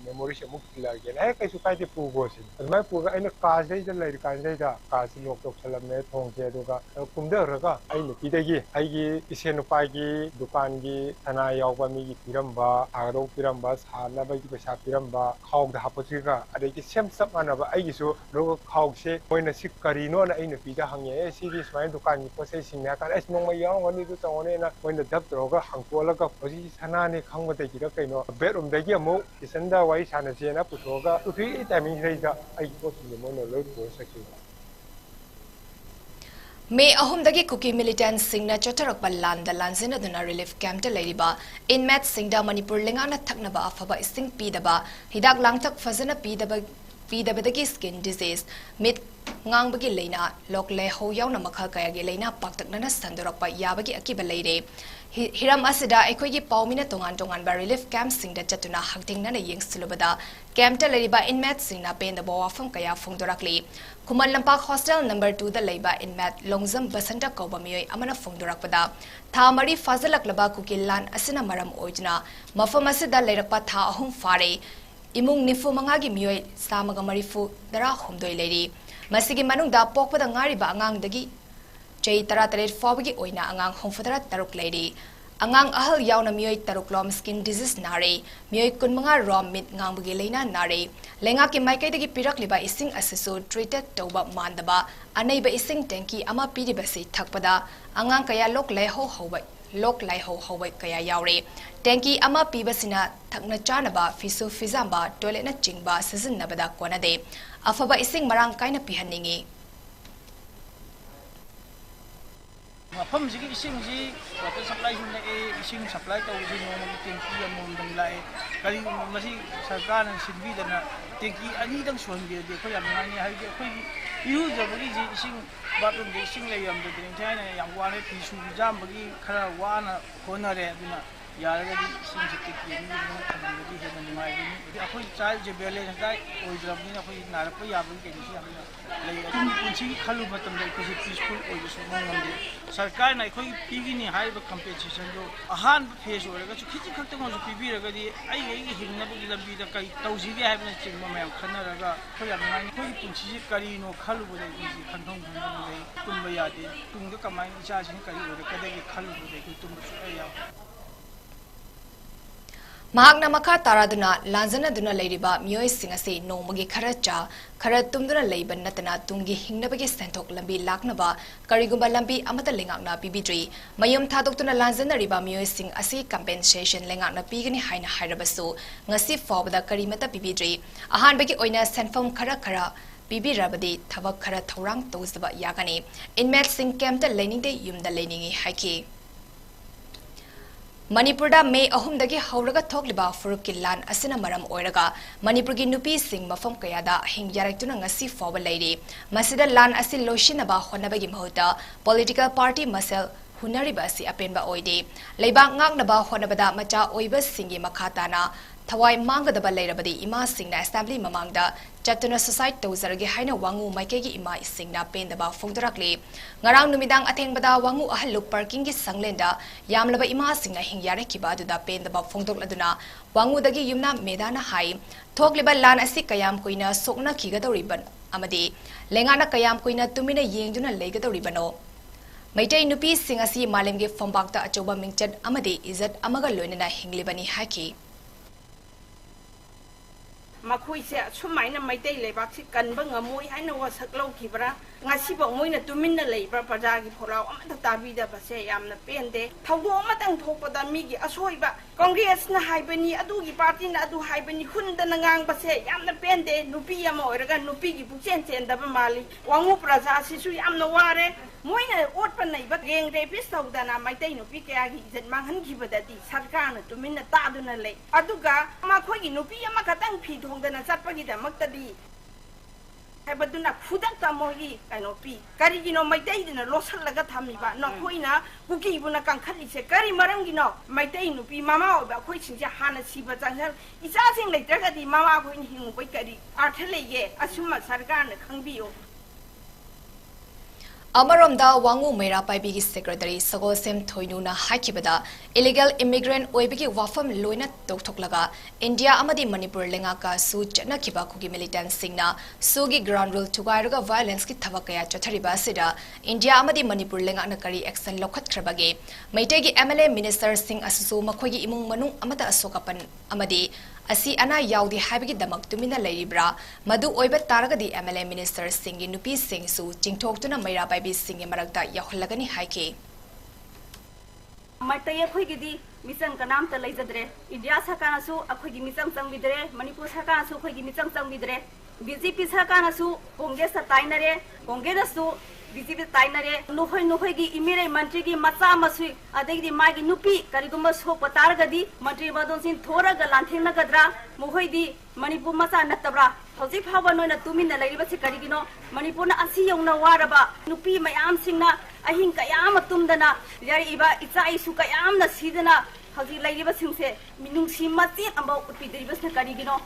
memory se muk lage la kai su kai de pu go sin mai pu ga aina ka sei da lai ka sei da ka si lok tok salam me thong ke aduga kum de ra ga ai ni ki de gi ai gi isen pa gi dukan gi thana yaw ba mi gi piramba aro piramba sa la ba gi pesa piramba khawg da haposi ga ade gi sem sap ana ba ai gi su ro khawg se moina sik kari no na ai ni pi da hang ye si gi smai dukan gi po se sing na ka es nong mai yaw ngoni du tong ne na moina dap ro ga hang ko la ga posi sana ne khangwate gira kaino bedroom dagi amu isanda wai sana sena pusoga uthi timing reisa ai ko sile mono lo ko sakhi May ahum dagi kuki militant singna chotarak balan da lanzina duna relief camp ta leiriba inmat singda manipur lengana thakna ba afaba isting pidaba hidak langtak fazana pidaba dagi skin disease mit ngang bagi leina lokle ho yauna makhal kaya gi leina paktakna na sandorak pa yabagi akiba leire hiram asida ekoi gi paumina tongan ba relief camp singda chatuna haktingna na yeng silubada camp ta leiriba inmat singna pen da bawa fam kaya phongdorakli kuman lampak hostel number 2 da leiba inmat longzam basanta koba miyoi amana phongdorakpada tha mari fazalak laba kukilan asina maram oijna mafam asida leirakpa tha ahum fare imung nifu manga gi miyoi samaga marifu dara humdoi leiri ꯃꯁꯤꯒꯤ ꯃꯅꯨꯡꯗ ꯄꯣꯛꯄꯗ ꯉꯥꯏꯔꯤꯕ ꯑꯉꯥꯡꯗꯒꯤ ꯆꯍꯤ 13 ꯐꯥꯎꯕꯒꯤ ꯑꯣꯏꯅ ꯑꯉꯥꯡ 63 ꯂꯩꯔꯤ ꯑꯉꯥꯡ ꯑꯍꯜ ꯌꯥꯎꯅ ꯃꯤꯑꯣꯏ 6 ꯂꯣꯝ ꯁ꯭ꯀꯤꯟ ꯗꯤꯖꯤꯁ ꯅꯥꯔꯦ ꯃꯤꯑꯣꯏ 15 ꯔꯣꯝ ꯃꯤꯠ ꯉꯥꯡꯕꯒꯤ ꯂꯩꯅꯥ ꯅꯥꯔꯦ ꯂꯩꯉꯥꯛꯀꯤ ꯃꯥꯏꯀꯩꯗꯒꯤ ꯄꯤꯔꯛꯂꯤꯕ ꯏꯁꯤꯡ ꯑꯁꯤꯁꯨ ꯇ꯭ꯔꯤꯇꯦꯗ ꯇꯧꯕ ꯃꯥꯟꯗꯕ ꯑꯅꯩꯕ ꯏꯁꯤꯡ ꯇꯦꯡꯀꯤ ꯑꯃ ꯄꯤꯔꯤꯕꯁꯤ ꯊꯛꯄꯗ ꯑꯉꯥꯡ ꯀꯌꯥ ꯂꯣꯛ ꯂꯥꯏꯍꯧ ꯍꯧꯕ ꯀꯌꯥ ꯌꯥꯎꯔꯦ ꯇꯦꯡꯀꯤ ꯑꯃ ꯄꯤꯕꯁꯤꯅ ꯊꯛꯅ ꯆꯥꯅꯕ ꯐꯤꯁꯨ ꯐꯤꯖꯥꯝꯕ ꯇꯣꯏꯂꯦꯠꯅ ꯆꯤꯡꯕ ꯁꯤꯖꯤꯟꯅꯕꯗ ꯀꯣꯟꯅꯗꯦ ꯑꯐꯕ ꯏꯁꯤꯡ ꯃꯔꯥꯡ ꯀꯥꯏꯅ ꯄꯤꯍꯟꯅꯤꯡꯉꯤ ꯃꯐꯝꯁꯤꯒꯤ ꯏꯁꯤꯡꯁꯤ ꯋꯥꯇꯔ ꯁꯄ꯭ꯂꯥꯏꯁꯨ ꯅꯛꯑꯦ ꯏꯁꯤꯡ ꯁꯄ꯭ꯂꯥꯏ ꯇꯧꯕꯁꯤ ꯅꯣꯡꯃꯒꯤ ꯇꯦꯡꯀꯤ ꯑꯃꯃꯝꯗꯪ ꯂꯥꯛꯑꯦ ꯀꯔꯤꯒꯨꯝꯕ ꯃꯁꯤ ꯁꯔꯀꯥꯔꯅ ꯁꯤꯟꯕꯤꯗꯅ ꯇꯦꯡꯀꯤ ꯑꯅꯤꯗꯪ ꯁꯨꯍꯟꯕꯤꯔꯗꯤ ꯑꯩꯈꯣꯏ ꯌꯥꯝ ꯅꯨꯡꯉꯥꯏꯅꯤ ꯍꯥꯏꯕꯗꯤ ꯑꯩꯈꯣꯏꯒꯤ ꯏꯔꯨꯖꯕꯒꯤꯁꯤ ꯏꯁꯤꯡ ꯕꯥꯠꯔꯨꯝꯗ ꯏꯁꯤꯡ ꯂꯩꯔꯝꯗꯗꯅ ꯊꯥꯏꯅ ꯌꯥꯝ ꯋꯥꯔꯦ ꯐꯤ ꯁꯨꯕ ꯖꯥꯝꯕꯒꯤ ꯈꯔ ꯋꯥꯅ ꯍꯣꯠꯅꯔꯦ ꯑꯗꯨꯅ ꯌꯥꯔꯒꯗꯤ ꯏꯁꯤꯡꯁꯤ ꯇꯦꯡꯀꯤ ꯑꯅꯤꯗꯪ ꯊꯝꯕꯤꯔꯗꯤ ꯍꯦꯟꯅ ꯅꯨꯡꯉꯥꯏꯒꯅꯤ ꯑꯩꯈꯣꯏ ꯆꯥꯏꯜ ꯚꯤꯂꯦꯖ ꯍꯥꯏ ꯑꯣꯏꯗ꯭ꯔꯕꯅꯤꯅ ꯑꯩꯈꯣꯏ ꯅꯥꯔꯛꯄ ꯌꯥꯕꯒꯤ ꯀꯩꯅꯣꯁꯨ ꯌꯥꯝꯅ ꯂꯩ ꯑꯗꯨꯒꯤ ꯄꯨꯟꯁꯤꯒꯤ ꯈꯜꯂꯨꯕ ꯃꯇꯝꯗ ꯑꯩꯈꯣꯏꯁꯤ ꯄꯤꯁꯐꯨꯜ ꯑꯣꯏꯕꯁꯨ ꯉꯝꯗꯦ ꯁꯔꯀꯥꯔꯅ ꯑꯩꯈꯣꯏꯒꯤ ꯄꯤꯒꯅꯤ ꯍꯥꯏꯔꯤꯕ ꯀꯝꯄꯦꯟꯁꯦꯁꯟꯗꯨ ꯑꯍꯥꯟꯕ ꯐꯦꯖ ꯑꯣꯏꯔꯒꯁꯨ ꯈꯤꯖꯤꯛ ꯈꯛꯇꯪ ꯄꯤꯕꯤꯔꯒꯗꯤ ꯑꯩꯒꯤ ꯍꯤꯡꯅꯕꯒꯤ ꯂꯝꯕꯤꯗ ꯀꯔꯤ ꯇꯧꯁꯤꯒꯦ ꯍꯥꯏꯕꯅꯆꯤꯡꯕ ꯃꯌꯥꯝ ꯈꯟꯅꯔꯒ ꯑꯩꯈꯣꯏ ꯌꯥꯝ ꯅꯨꯡꯉꯥꯏꯅꯤ ꯑꯩꯈꯣꯏꯒꯤ ꯄꯨꯟꯁꯤꯁꯤ ꯀꯔꯤꯅꯣ ꯈꯜꯂꯨꯕꯗ ꯑꯩꯈꯣꯏꯁꯤ ꯈꯟꯐꯝ ꯈꯪꯗꯅ ꯂꯩ ꯇꯨꯝꯕ ꯌꯥꯗꯦ ꯇꯨꯡꯗ ꯀꯃꯥꯏꯅ ꯏꯆꯥꯁꯤꯡ ꯀꯔꯤ ꯑꯣꯏꯔꯛꯀꯗꯒꯦ ꯈꯜꯂꯨꯕꯗ ꯑꯩꯈꯣꯏ ꯇꯨꯝꯕ ꯁꯨꯛꯌꯥ ꯌꯥꯗꯦ ꯃꯍꯥꯛꯅ ꯃꯈꯥ ꯇꯥꯔꯗꯨꯅ ꯂꯥꯟꯖꯅꯗꯨꯅ ꯂꯩꯔꯤꯕ ꯃꯤꯑꯣꯏꯁꯤꯡ ꯑꯁꯤ ꯅꯣꯡꯃꯒꯤ ꯈꯔ ꯆꯥ ꯈꯔ ꯇꯨꯝꯗꯨꯅ ꯂꯩꯕ ꯅꯠꯇꯅ ꯇꯨꯡꯒꯤ ꯍꯤꯡꯅꯕꯒꯤ ꯁꯦꯟꯊꯣꯛ ꯂꯝꯕꯤ ꯂꯥꯛꯅꯕ ꯀꯔꯤꯒꯨꯝꯕ ꯂꯝꯕꯤ ꯑꯃꯠꯇ ꯂꯩꯉꯥꯛꯅ ꯄꯤꯕꯤꯗ꯭ꯔꯤ ꯃꯌꯨꯝ ꯊꯥꯗꯣꯛꯇꯨꯅ ꯂꯥꯟꯖꯅꯔꯤꯕ ꯃꯤꯑꯣꯏꯁꯤꯡ ꯑꯁꯤ ꯀꯝꯄꯦꯟꯁꯦꯁꯟ ꯂꯩꯉꯥꯛꯅ ꯄꯤꯒꯅꯤ ꯍꯥꯏꯅ ꯍꯥꯏꯔꯕꯁꯨ ꯉꯁꯤ ꯐꯥꯎꯕꯗ ꯀꯔꯤꯃꯠꯇ ꯄꯤꯕꯤꯗ꯭ꯔꯤ ꯑꯍꯥꯟꯕꯒꯤ ꯑꯣꯏꯅ ꯁꯦꯟꯐꯝ ꯈꯔ ꯄꯤꯕꯤꯔꯕꯗꯤ ꯊꯕꯛ ꯈꯔ ꯊꯧꯔꯥꯡ ꯇꯧꯖꯕ ꯌꯥꯒꯅꯤ ꯏꯟꯃꯦꯠꯁꯤꯡ ꯀꯦꯝꯞꯇ ꯂꯩꯅꯤꯡꯗꯦ ꯌꯨꯝꯗ ꯂꯩꯅꯤꯡꯉꯤ ꯍꯥꯏꯈꯤ ꯃꯅꯤꯄꯨꯔꯗ ꯃꯦ 3 ꯍꯧꯔꯒ ꯊꯣꯛꯂꯤꯕ ꯐꯨꯔꯨꯞꯀꯤ ꯂꯥꯟ ꯑꯁꯤꯅ ꯃꯔꯝ ꯑꯣꯏꯔꯒ ꯃꯅꯤꯄꯨꯔꯒꯤ ꯅꯨꯄꯤꯁꯤꯡ ꯃꯐꯝ ꯀꯌꯥꯗ ꯑꯍꯤꯡ ꯌꯥꯔꯛꯇꯨꯅ ꯉꯁꯤ ꯐꯥꯎꯕ ꯂꯩꯔꯤ ꯃꯁꯤꯗ ꯂꯥꯟ ꯑꯁꯤ ꯂꯣꯏꯁꯤꯟꯅꯕ ꯍꯣꯠꯅꯕꯒꯤ ꯃꯍꯨꯠꯇ ꯄꯣꯂꯤꯇꯤꯀꯦꯜ ꯄꯥꯔꯇꯤ ꯃꯁꯦꯜ ꯍꯨꯟꯅꯔꯤꯕ ꯑꯁꯤ ꯑꯄꯦꯟꯕ ꯑꯣꯏꯗꯦ ꯂꯩꯕꯥꯛ ꯉꯥꯛꯅꯕ ꯍꯣꯠꯅꯕꯗ ꯃꯆꯥ ꯑꯣꯏꯕꯁꯤꯡꯒꯤ ꯃꯈꯥ ꯇꯥꯅ ꯊꯋꯥꯏ ꯃꯥꯡꯒꯗꯕ ꯂꯩꯔꯕꯗꯤ ꯏꯃꯥꯁꯤꯡꯅ ꯑꯦꯁꯦꯝꯕ꯭ꯂꯤ ꯃꯃꯥꯡꯗ ꯆꯠꯇꯨꯅ ꯁꯨꯁꯥꯏꯠ ꯇꯧꯖꯔꯒꯦ ꯍꯥꯏꯅ ꯋꯥꯡꯉꯨ ꯃꯥꯏꯀꯩꯒꯤ ꯏꯃꯥꯁꯤꯡꯅ ꯄꯦꯟꯗꯕ ꯐꯣꯡꯗꯣꯔꯛꯂꯤ ꯉꯔꯥꯡ ꯅꯨꯃꯤꯗꯥꯡ ꯑꯊꯦꯡꯕꯗ ꯋꯥꯡꯉꯨ ꯑꯍꯜꯂꯨꯞ ꯄꯥꯔꯀꯤꯡꯒꯤ ꯁꯪꯂꯦꯟꯗ ꯌꯥꯝꯂꯕ ꯏꯃꯥꯁꯤꯡꯅ ꯍꯤꯡ ꯌꯥꯔꯛꯈꯤꯕ ꯑꯗꯨꯗ ꯄꯦꯟꯗꯕ ꯐꯣꯡꯗꯣꯛꯂꯗꯨꯅ ꯋꯥꯡꯉꯨꯗꯒꯤ ꯌꯨꯝꯅꯥ ꯃꯦꯗꯥꯅ ꯍꯥꯏ ꯊꯣꯛꯂꯤꯕ ꯂꯥꯟ ꯑꯁꯤ ꯀꯌꯥꯝ ꯀꯨꯏꯅ ꯁꯣꯛꯅꯈꯤꯒꯗꯧꯔꯤꯕ ꯑꯃꯗꯤ ꯂꯩꯉꯥꯛꯅ ꯀꯌꯥꯝ ꯀꯨꯏꯅ ꯇꯨꯃꯤꯟꯅ ꯌꯦꯡꯗꯨꯅ ꯂꯩꯒꯗꯧꯔꯤꯕꯅꯣ ꯃꯩꯇꯩ ꯅꯨꯄꯤꯁꯤꯡ ꯑꯁꯤ ꯃꯥꯂꯦꯝꯒꯤ ꯐꯝꯄꯥꯛꯇ ꯑꯆꯧꯕ ꯃꯤꯡꯆꯠ ꯑꯃꯗꯤ ꯏꯖꯠ ꯑꯃꯒ ꯂꯣꯏꯅꯅ ꯍꯤꯡꯂꯤꯕꯅꯤ ꯍꯥꯏꯈꯤ ꯃꯈꯣꯏꯁꯦ ꯑꯁꯨꯃꯥꯏꯅ ꯃꯩꯇꯩ ꯂꯩꯕꯥꯛꯁꯤ ꯀꯟꯕ ꯉꯝꯃꯣꯏ ꯍꯥꯏꯅ ꯋꯥꯁꯛ ꯂꯧꯈꯤꯕ꯭ꯔꯥ ꯉꯁꯤꯐꯥꯎ ꯃꯣꯏꯅ ꯇꯨꯃꯤꯟꯅ ꯂꯩꯕ꯭ꯔꯥ ꯄ꯭ꯔꯖꯥꯒꯤ ꯐꯣꯔꯥꯎ ꯑꯃꯠꯇ ꯇꯥꯕꯤꯗꯕꯁꯦ ꯌꯥꯝꯅ ꯄꯦꯟꯗꯦ ꯊꯧꯗꯣꯛ ꯑꯃꯇꯪ ꯊꯣꯛꯄꯗ ꯃꯤꯒꯤ ꯑꯁꯣꯏꯕ ꯀꯪꯒ꯭ꯔꯦꯁꯅ ꯍꯥꯏꯕꯅꯤ ꯑꯗꯨꯒꯤ ꯄꯥꯔꯇꯤꯅ ꯑꯗꯨ ꯍꯥꯏꯕꯅꯤ ꯍꯨꯟꯗꯅ ꯉꯥꯡꯕꯁꯦ ꯌꯥꯝꯅ ꯄꯦꯟꯗꯦ ꯅꯨꯄꯤ ꯑꯃ ꯑꯣꯏꯔꯒ ꯅꯨꯄꯤꯒꯤ ꯄꯨꯛꯆꯦꯟ ꯆꯦꯟꯗꯕ ꯃꯥꯜꯂꯤ ꯋꯥꯡꯉꯨ ꯄ꯭ꯔꯖꯥꯁꯤꯁꯨ ꯌꯥꯝꯅ ꯋꯥꯔꯦ ꯃꯣꯏꯅ ꯑꯣꯠꯄ ꯅꯩꯕ ꯒꯦꯡ ꯔꯦꯄꯤꯁ ꯇꯧꯗꯅ ꯃꯩꯇꯩ ꯅꯨꯄꯤ ꯀꯌꯥꯒꯤ ꯏꯖꯠ ꯃꯥꯡꯍꯟꯈꯤꯕꯗꯗꯤ ꯁꯔꯀꯥꯔꯅ ꯇꯨꯃꯤꯟꯅ ꯇꯥꯗꯨꯅ ꯂꯩ ꯑꯗꯨꯒ ꯃꯈꯣꯏꯒꯤ ꯅꯨꯄꯤ ꯑꯃꯈꯛꯇꯪ ꯐꯤ ꯊꯣꯡꯗꯅ ꯆꯠꯄꯒꯤꯗꯃꯛꯇꯗꯤ ꯍꯥꯏꯕꯗꯨꯅ ꯈꯨꯗꯛꯇ ꯃꯣꯏꯒꯤ ꯀꯩꯅꯣ ꯄꯤ ꯀꯔꯤꯒꯤꯅꯣ ꯃꯩꯇꯩꯗꯨꯅ ꯂꯣꯠꯁꯤꯜꯂꯒ ꯊꯝꯃꯤꯕ ꯅꯈꯣꯏꯅ ꯀꯨꯀꯤꯕꯨꯅ ꯀꯪꯈꯠꯂꯤꯁꯦ ꯀꯔꯤ ꯃꯔꯝꯒꯤꯅꯣ ꯃꯩꯇꯩ ꯅꯨꯄꯤ ꯃꯃꯥ ꯑꯣꯏꯕ ꯑꯩꯈꯣꯏꯁꯤꯡꯁꯦ ꯍꯥꯟꯅ ꯁꯤꯕ ꯆꯪꯖꯔ ꯏꯆꯥꯁꯤꯡ ꯂꯩꯇ꯭ꯔꯒꯗꯤ ꯃꯃꯥ ꯑꯩꯈꯣꯏꯅ ꯍꯤꯡꯉꯨꯕꯩ ꯀꯔꯤ ꯑꯥꯔꯊ ꯂꯩꯒꯦ ꯑꯁꯨꯝꯕ ꯁꯔꯀꯥꯔꯅ ꯈꯪꯕꯤꯌꯨ ꯑꯃꯔꯣꯝꯗ ꯋꯥꯡꯉꯨ ꯃꯩꯔꯥ ꯄꯥꯏꯕꯤꯒꯤ ꯁꯦꯀ꯭ꯔꯦꯇꯔꯤ ꯁꯒꯣꯜꯁꯦꯝ ꯊꯣꯏꯅꯨꯅ ꯍꯥꯏꯈꯤꯕꯗ ꯏꯂꯤꯒꯦꯜ ꯏꯃꯤꯒ꯭ꯔꯦꯟꯠ ꯑꯣꯏꯕꯒꯤ ꯋꯥꯐꯝ ꯂꯣꯏꯅ ꯇꯧꯊꯣꯛꯂꯒ ꯏꯟꯗꯤꯌꯥ ꯑꯃꯗꯤ ꯃꯅꯤꯄꯨꯔ ꯂꯩꯉꯥꯛꯀ ꯁꯨ ꯆꯠꯅꯈꯤꯕ ꯈꯨꯒꯤ ꯃꯤꯂꯤꯇꯦꯟꯠꯁꯤꯡꯅ ꯁꯨꯒꯤ ꯒ꯭ꯔꯥꯎꯟ ꯔꯨꯜ ꯊꯨꯒꯥꯏꯔꯒ ꯚꯥꯏꯑꯣꯂꯦꯟꯁꯀꯤ ꯊꯕꯛ ꯀꯌꯥ ꯆꯠꯊꯔꯤꯕ ꯑꯁꯤꯗ ꯏꯟꯗꯤꯌꯥ ꯑꯃꯗꯤ ꯃꯅꯤꯄꯨꯔ ꯂꯩꯉꯥꯛꯅ ꯀꯔꯤ ꯑꯦꯛꯁꯟ ꯂꯧꯈꯠꯈ꯭ꯔꯕꯒꯦ ꯃꯩꯇꯩꯒꯤ MLA ꯃꯤꯅꯤꯁꯇꯔꯁꯤꯡ ꯑꯁꯤꯁꯨ ꯃꯈꯣꯏꯒꯤ ꯏꯃꯨꯡ ꯃꯅꯨꯡ ꯑꯃꯗ ꯑꯁꯣꯛ-ꯑꯄꯟ ꯑꯃꯗꯤ ꯑꯁꯤ ꯑꯅꯥ ꯌꯥꯎꯗꯦ ꯍꯥꯏꯕꯒꯤꯗꯃꯛ ꯇꯨꯃꯤꯟꯅ ꯂꯩꯔꯤꯕ꯭ꯔꯥ ꯃꯗꯨ ꯑꯣꯏꯕ ꯇꯥꯔꯒꯗꯤ MLA ꯃꯤꯅꯤꯁꯇꯔꯁꯤꯡꯒꯤ ꯅꯨꯄꯤꯁꯤꯡꯁꯨ ꯆꯤꯡꯊꯣꯛꯇꯨꯅ ꯃꯩꯔꯥ ꯄꯥꯏꯕꯤꯁꯤꯡꯒꯤ ꯃꯔꯛꯇ ꯌꯥꯎꯍꯜꯂꯒꯅꯤ ꯍꯥꯏꯈꯤ ꯃꯩꯇꯩ ꯑꯩꯈꯣꯏꯒꯤꯗꯤ ꯃꯤꯆꯪ ꯀꯅꯥꯝꯇ ꯂꯩꯖꯗ꯭ꯔꯦ ꯏꯟꯗꯤꯌꯥ ꯁꯔꯀꯥꯔꯅꯁꯨ ꯑꯩꯈꯣꯏꯒꯤ ꯃꯤꯆꯪ ꯆꯪꯕꯤꯗ꯭ꯔꯦ ꯃꯅꯤꯄꯨꯔ ꯁꯔꯀꯥꯔꯅꯁꯨ ꯑꯩꯈꯣꯏꯒꯤ ꯃꯤꯆꯪ ꯆꯪꯕꯤꯗ꯭ꯔꯦ BJP ꯁꯔꯀꯥꯔꯅꯁꯨ ꯀꯣꯡꯒ꯭ꯔꯦꯁꯇ ꯇꯥꯏꯅꯔꯦ ꯀꯣꯡꯒ꯭ꯔꯦꯁꯅꯁꯨ BJP ꯇꯥꯏꯅꯔꯦ ꯅꯈꯣꯏꯒꯤ ꯏꯃꯤꯔꯩ ꯃꯟꯇ꯭ꯔꯤꯒꯤ ꯃꯆꯥ ꯃꯁꯨ ꯑꯗꯒꯤꯗꯤ ꯃꯥꯒꯤ ꯅꯨꯄꯤ ꯀꯔꯤꯒꯨꯝꯕ ꯁꯣꯛꯄ ꯇꯥꯔꯒꯗꯤ ꯃꯟꯇ꯭ꯔꯤ ꯃꯗꯣꯟꯁꯤꯡ ꯊꯣꯔꯒ ꯂꯥꯟꯊꯦꯡꯅꯒꯗ꯭ꯔꯥ ꯃꯈꯣꯏꯗꯤ ꯃꯅꯤꯄꯨꯔ ꯃꯆꯥ ꯅꯠꯇꯕ꯭ꯔꯥ ꯍꯧꯖꯤꯛ ꯐꯥꯎꯕ ꯅꯣꯏꯅ ꯇꯨꯃꯤꯟꯅ ꯂꯩꯔꯤꯕꯁꯤ ꯀꯔꯤꯒꯤꯅꯣ ꯃꯅꯤꯄꯨꯔꯅ ꯑꯁꯤ ꯌꯧꯅ ꯋꯥꯔꯕ ꯅꯨꯄꯤ ꯃꯌꯥꯝꯁꯤꯡꯅ ꯑꯍꯤꯡ ꯀꯌꯥ ꯑꯃ ꯇꯨꯝꯗꯅ ꯌꯥꯔꯛꯏꯕ ꯏꯆꯥ ꯏꯁꯨ ꯀꯌꯥ ꯑꯃꯅ ꯁꯤꯗꯅ ꯍꯧꯖꯤꯛ ꯂꯩꯔꯤꯕꯁꯤꯡꯁꯦ ꯃꯤꯅꯨꯡꯁꯤ ꯃꯆꯦꯠ ꯑꯃ ꯎꯠꯄꯤꯗ꯭ꯔꯤꯕꯁꯤꯅ ꯀꯔꯤꯒꯤꯅꯣ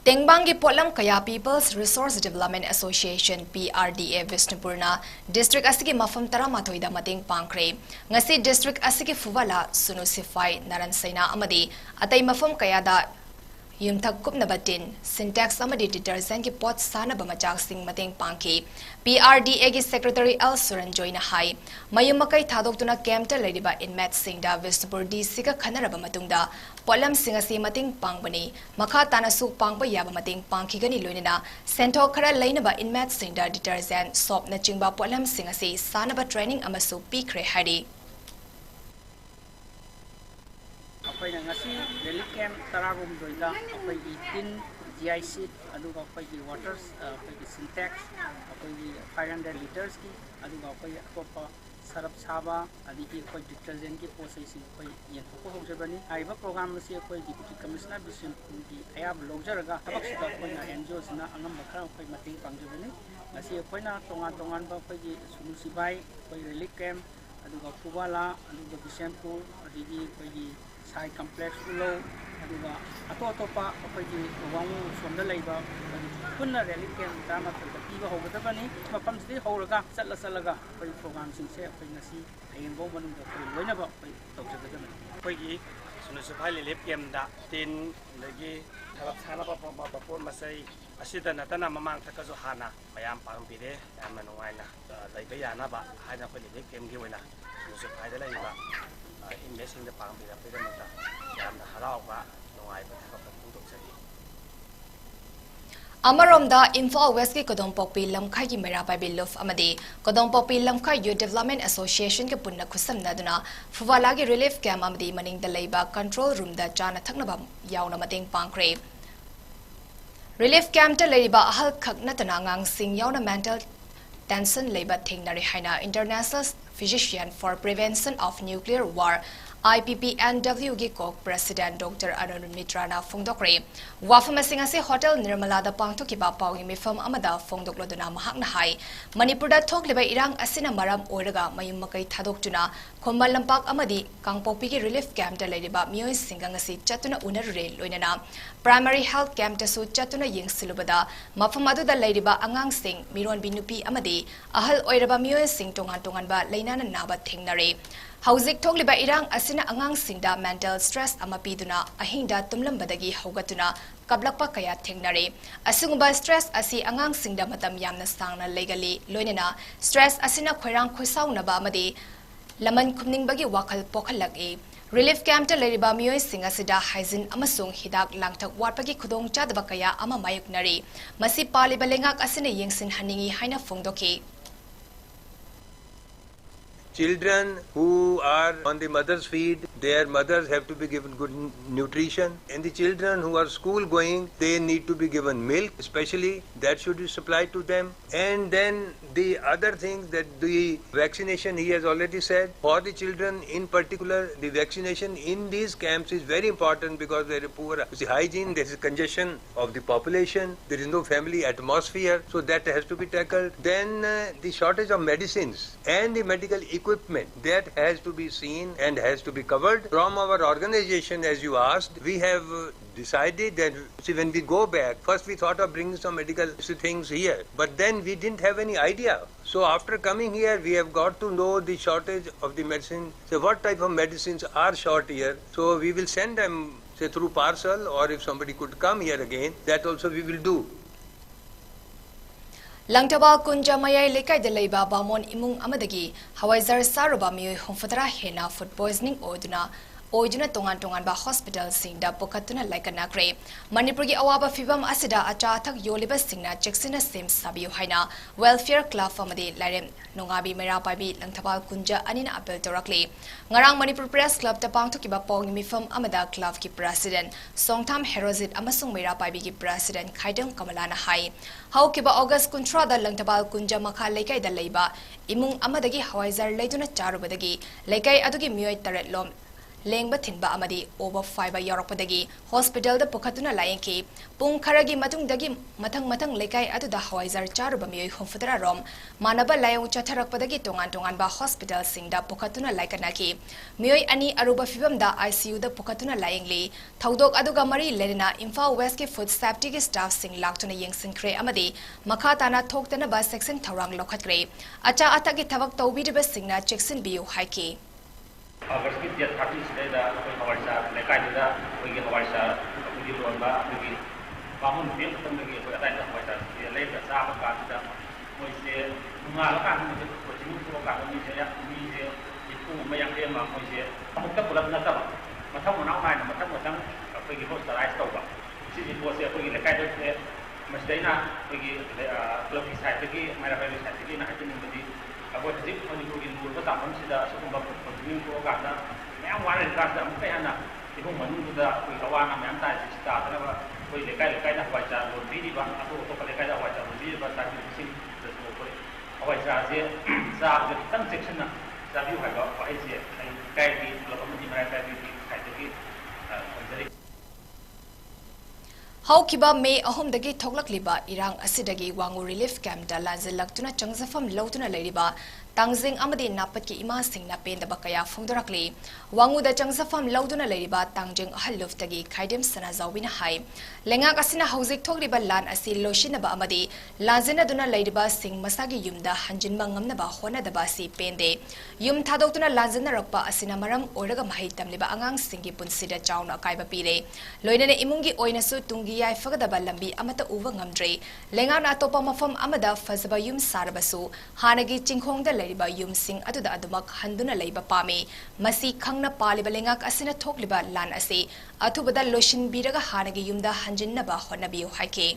ꯇꯦꯡꯕꯥꯡꯒꯤ ꯄꯣꯠꯂꯝ ꯀꯌꯥ peoples resource development association PRDA ꯕꯤꯁꯅꯨꯄꯨꯔꯅ ꯗꯤꯁꯇ꯭ꯔꯤꯛ ꯑꯁꯤꯒꯤ ꯃꯐꯝ 13ꯗ ꯃꯇꯦꯡ ꯄꯥꯡꯈ꯭ꯔꯦ ꯉꯁꯤ ꯗꯤꯁꯇ꯭ꯔꯤꯛ ꯑꯁꯤꯒꯤ ꯐꯨꯕꯥꯂꯥ ꯁꯨꯅꯨ ꯁꯤꯐꯥꯏ ꯅꯔꯟ ꯁꯩꯅꯥ ꯑꯃꯗꯤ ꯑꯇꯩ ꯃꯐꯝ ꯀꯌꯥꯗ yumthak kupnaba tin syntax amadi detergent ki pot sanaba machak sing mateng pangki PRDA ki secretary L Suranjoy na hai mayumakai thadok tuna camp ta ladiba inmate sing da Vistupur DC ka khanaraba matungda polam sing asi mateng pangbani makha tana suk pangba yaba mateng pangki gani loinena sento khara lainaba inmate sing da detergent soap na chingba polam sing asi sanaba training amasu pikre hari akwai ngasi relief camp taragum doida akwai tin GIC aduga akwai waters akwai syntax akwai 500 liters ki aduga akwai atopa sarap saba adigi akwai detergent ki process akwai yenko hojabani aiba program masi akwai deputy commissioner bisim ki ayab lojaraga tabak sida akwai na NGOs na angam bakra akwai mating pangjabani ngasi akwai na tongan ba akwai sulusibai akwai relief camp aduga kubala aduga bisempur adigi akwai sai complex ulo aduga atopa akwai wangu somda leiba kunna relief camp dama piba hogadabani mapam sidi horaga salaga akwai program singse akwai ngasi ayengbo manungda akwai loinaba akwai tawjagadabani akwai sunusuphai relief camp da tin lagi thabak sanaba papor masai asida natana mamang thakazo hana mayam pangbire yamna nungaina leiba yanaba haina akwai relief camp gi wena sunusuphai da leiba investing the palm with a bit of Harauba, no I but have a food of Amaromda Imphal West ki Kodongpopi Lamkai ki Mera Pai Bilof Amadi Kodongpopi Lamkai Youth Development Association ke punna kusam naduna Fuwala ki relief camp amadi maning da leiba control room da jana thaknaba yauna mating pangkre relief camp ta leiba ahal khak natana ngang sing yauna mental tension leiba thingnari haina International Physician for Prevention of Nuclear War IPPNW gi kok President Dr. Arun Mitrana Fongdokre Wafam ase Hotel Nirmala da pangthoki ba pawi mifam amada Fongdokloduna mahakna hai Manipurda thokleba irang asina maram oiraga mayum makai thadokjuna Khombal lampak amadi Kangpopi gi relief camp da leiba mioi singang asi chatuna unarure loinana primary health camp ta su chatuna yengsilubada mafam adu da leiba angang sing miron binupi amadi ahal oiraba mioi sing tongan ba leinana naba thingnare Hauzik thogliba irang asina angang singda mental stress amapiduna ahingda tumlambadagi hogatuna kablakpa kaya thengnare asungba stress asi angang singda matam yamna sangna legali loinena stress asina khoirang khoisaunaba amadi laman khumningbagi wakal pokhalak relief camp ta leriba mioi singa sida hygiene amasung hidak langthak watpagi khudong chadaba kaya ama mayuknari masi paliba lengak asina yengsin haningi haina fongdoki Children who are on the mother's feed, their mothers have to be given good nutrition. And the children who are school going, they need to be given milk, especially that should be supplied to them. And then the other thing that the vaccination, he has already said, for the children in particular, the vaccination in these camps is very important because there is poor hygiene, there is congestion of the population, there is no family atmosphere, so that has to be tackled. Then the shortage of medicines and the medical equipment, that has to be seen and has to be covered. From our organization, as you asked, we have decided that when we go back, first we thought of bringing some medical things here, but then we didn't have any idea. So after coming here, we have got to know the shortage of the medicine. So what type of medicines are short here? So we will send them, say, through parcel, or if somebody could come here again, that also we will do. Langtaba kunja mayai lekai de leiba bamon imung amadagi hawaizer saruba mioi homfadra hena food poisoning oiduna tongan ba hospital sing da pokatuna laikana kre manipur gi awaba fibam asida acha thak yoliba singna cheksina sim sabiu haina welfare club amadi lairem nongabi mera pabi langtaba kunja anina apel torakle ngarang manipur press club ta pangthoki ba pong mifam amada club ki president songtham herozit amasung mera pabi ki president khaidam kamalana hai haukiba august kuntra da langtaba kunja makha lekai da leiba imung amadagi hawaizer leiduna charubadagi lekai adugi mioi taret lom lengba thinba amadi over 5 yarakpadagi hospital da pokhatuna layenki pung kharagi matungdagi mathang lekai aduda hawaizer charuba mioi homfudara rom manaba layong chatharakpadagi tongan ba hospital singda pokhatuna laikanaki mioi ani aruba fibam da ICU da pokhatuna layengli thaudok aduga mari lerina Imphal West ki food safety ki staff sing laktuna yengsinkre amadi makha tana thoktana ba section thorang lokhatre acha atagi thabak tawbidiba singna checksin biu haiki August 30 today the Hawaii lekai da we Hawaii ꯃꯅꯤꯄꯨꯔꯒꯤ ꯂꯣꯟꯕ ꯑꯩꯈꯣꯏꯒꯤ ꯕꯥꯃꯣꯟ ꯅꯨꯄꯤ ꯃꯇꯝꯗꯒꯤ ꯑꯩꯈꯣꯏ ꯑꯗꯥꯏꯗ ꯍꯋꯥꯏꯖꯥꯔꯁꯦ ꯂꯩꯔꯒ ꯆꯥꯕ ꯀꯥꯟꯁꯤꯗ ꯃꯣꯏꯁꯦ ꯅꯣꯡꯉꯥꯜꯂꯀꯥꯟꯗ ꯀꯣꯆꯤꯡ ꯊꯣꯛꯑꯀꯥꯟꯗ ꯃꯤꯁꯦ 150 ꯑꯃ ꯃꯣꯏꯁꯦ ꯑꯃꯨꯛꯇ ꯄꯨꯂꯞ ꯅꯠꯇꯕ ꯃꯊꯪ ꯃꯅꯥꯎ ꯅꯥꯏꯅ ꯃꯊꯪ ꯑꯩꯈꯣꯏꯒꯤ ꯍꯣꯁꯄꯤꯇꯥꯂꯥꯏꯁ ꯇꯧꯕ ꯁꯤꯒꯤ ꯄꯣꯠꯁꯦ ꯑꯩꯈꯣꯏꯒꯤ ꯂꯩꯀꯥꯏꯗ ꯃꯁꯤꯗꯩꯅ ꯑꯩꯈꯣꯏꯒꯤ ꯀ꯭ꯂꯕꯀꯤ ꯁꯥꯏꯠꯇꯒꯤ ꯃꯥꯏꯔꯥꯕꯥꯏꯒꯤ ꯁꯥꯏꯠꯇꯒꯤ ꯍꯥꯏꯖꯅꯤꯡꯕꯗꯤ ꯑꯩꯈꯣꯏ ꯍꯧꯖꯤꯛ ꯃꯅꯤꯄꯨꯔꯒꯤ ꯂꯨꯔꯕ ꯇꯥꯡꯐꯝꯁꯤꯗ ꯑꯁꯤꯒꯨꯝꯕ ꯀꯣꯆꯤꯡ ꯊꯣꯛꯑꯀꯥꯟꯗ ꯃꯌꯥꯝ ꯋꯥꯅꯔꯤꯀꯥꯟꯁꯤꯗ ꯑꯃꯨꯛꯀ ꯍꯦꯟꯅ ꯏꯃꯨꯡ ꯃꯅꯨꯡꯗꯨꯗ ꯑꯩꯈꯣꯏ ꯑꯋꯥ ꯑꯅꯥ ꯃꯌꯥꯝ ꯇꯥꯔꯤꯁꯤ ꯇꯥꯗꯅꯕ ꯑꯩꯈꯣꯏ ꯂꯩꯀꯥꯏꯗ ꯍꯋꯥꯏꯖꯥꯔ ꯂꯣꯟꯕꯤꯔꯤꯕ ꯑꯇꯣꯞꯄ ꯂꯩꯀꯥꯏꯗ ꯍꯋꯥꯏꯖꯥꯔ ꯂꯣꯟꯕꯤꯔꯤꯕ ꯆꯥꯕꯤꯁꯤꯡꯗꯁꯨ ꯑꯩꯈꯣꯏ ꯍꯋꯥꯏꯖꯥꯔꯁꯦ ꯆꯥꯕꯗ ꯈꯤꯇꯪ ꯆꯦꯛꯁꯤꯟꯅ ꯆꯥꯕꯤꯌꯨ ꯍꯥꯏꯕ ꯋꯥꯍꯩꯁꯦ ꯑꯩ ꯂꯩꯀꯥꯏꯒꯤ ꯀ꯭ꯂꯕ ꯑꯃꯗꯤ ꯃꯔꯥꯏꯀꯥꯏꯒꯤ ꯁꯥꯏꯠꯇꯒꯤ ꯊꯝꯖꯔꯤ ꯍꯧꯈꯤꯕ ꯃꯦ 3 ꯊꯣꯛꯂꯛꯂꯤꯕ ꯏꯔꯥꯡ ꯑꯁꯤꯗꯒꯤ ꯋꯥꯡꯉꯨ ꯔꯤꯂꯤꯐ ꯀꯦꯝꯞꯇ ꯂꯥꯟꯖꯜꯂꯛꯇꯨꯅ ꯆꯪꯖꯐꯝ ꯂꯧꯗꯨꯅ ꯂꯩꯔꯤꯕ ꯇꯥꯡꯖꯤꯡ ꯑꯃꯗꯤ ꯅꯥꯄꯠꯀꯤ ꯏꯃꯥꯁꯤꯡꯅ ꯄꯦꯟꯗꯕ ꯀꯌꯥ ꯐꯣꯡꯗꯣꯔꯛꯂꯤ ꯋꯥꯡꯉꯨꯗ ꯆꯪꯖꯐꯝ ꯂꯧꯗꯨꯅ ꯂꯩꯔꯤꯕ ꯇꯥꯡꯖꯤꯡ ꯑꯍꯜ ꯂꯨꯐꯇꯒꯤ ꯈꯥꯏꯗꯦꯝ ꯁꯅꯥꯖꯥꯎꯕꯤꯅ ꯍꯥꯏ ꯂꯩꯉꯥꯛ ꯑꯁꯤꯅ ꯍꯧꯖꯤꯛ ꯊꯣꯛꯂꯤꯕ ꯂꯥꯟ ꯑꯁꯤ ꯂꯣꯏꯁꯤꯟꯅꯕ ꯑꯃꯗꯤ ꯂꯥꯟꯖꯤꯟꯅꯗꯨꯅ ꯂꯩꯔꯤꯕꯁꯤꯡ ꯃꯁꯥꯒꯤ ꯌꯨꯝꯗ ꯍꯟꯖꯤꯟꯕ ꯉꯝꯅꯕ ꯍꯣꯠꯅꯗꯕ ꯑꯁꯤ ꯄꯦꯟꯗꯦ ꯌꯨꯝ ꯊꯥꯗꯣꯛꯇꯨꯅ ꯂꯥꯟꯖꯤꯟꯅꯔꯛꯄ ꯑꯁꯤꯅ ꯃꯔꯝ ꯑꯣꯏꯔꯒ ꯃꯍꯩ ꯇꯝꯂꯤꯕ ꯑꯉꯥꯡꯁꯤꯡꯒꯤ ꯄꯨꯟꯁꯤꯗ ꯆꯥꯎꯅ ꯑꯀꯥꯏꯕ ꯄꯤꯔꯦ ꯂꯣꯏꯅꯅ ꯏꯃꯨꯡꯒꯤ ꯑꯣꯏꯅꯁꯨ ꯇꯨꯡꯒꯤ ꯌꯥꯏꯐꯒꯗꯕ ꯂꯝꯕꯤ ꯑꯃꯠꯇ ꯎꯕ ꯉꯝꯗ꯭ꯔꯦ ꯂꯩꯉꯥꯛꯅ ꯑꯇꯣꯞꯄ ꯃꯐꯝ ꯑꯃꯗ ꯐꯖꯕ ꯌꯨꯝ ꯁꯥꯔꯕꯁꯨ ꯍꯥꯟꯅꯒꯤ ꯆꯤꯡꯈꯣꯡꯗ ꯂꯩꯔꯤꯕ ꯌꯨꯝꯁꯤꯡ ꯑꯗꯨꯗ ꯑꯗꯨꯃꯛ ꯍꯟꯗꯨꯅ ꯂꯩꯕ ꯄꯥꯝꯃꯤ ꯃꯁꯤ ꯈꯪꯅ ꯄꯥꯜꯂꯤꯕ ꯂꯩꯉꯥꯛ ꯑꯁꯤꯅ ꯊꯣꯛꯂꯤꯕ ꯂꯥꯟ ꯑꯁꯤ ꯑꯊꯨꯕꯗ ꯂꯣꯏꯁꯤꯟꯕꯤꯔꯒ ꯍꯥꯟꯅꯒꯤ ꯌꯨꯝꯗ ꯍꯟꯖꯤꯟꯅꯕ ꯍꯣꯠꯅꯕꯤꯌꯨ ꯍꯥꯏꯈꯤ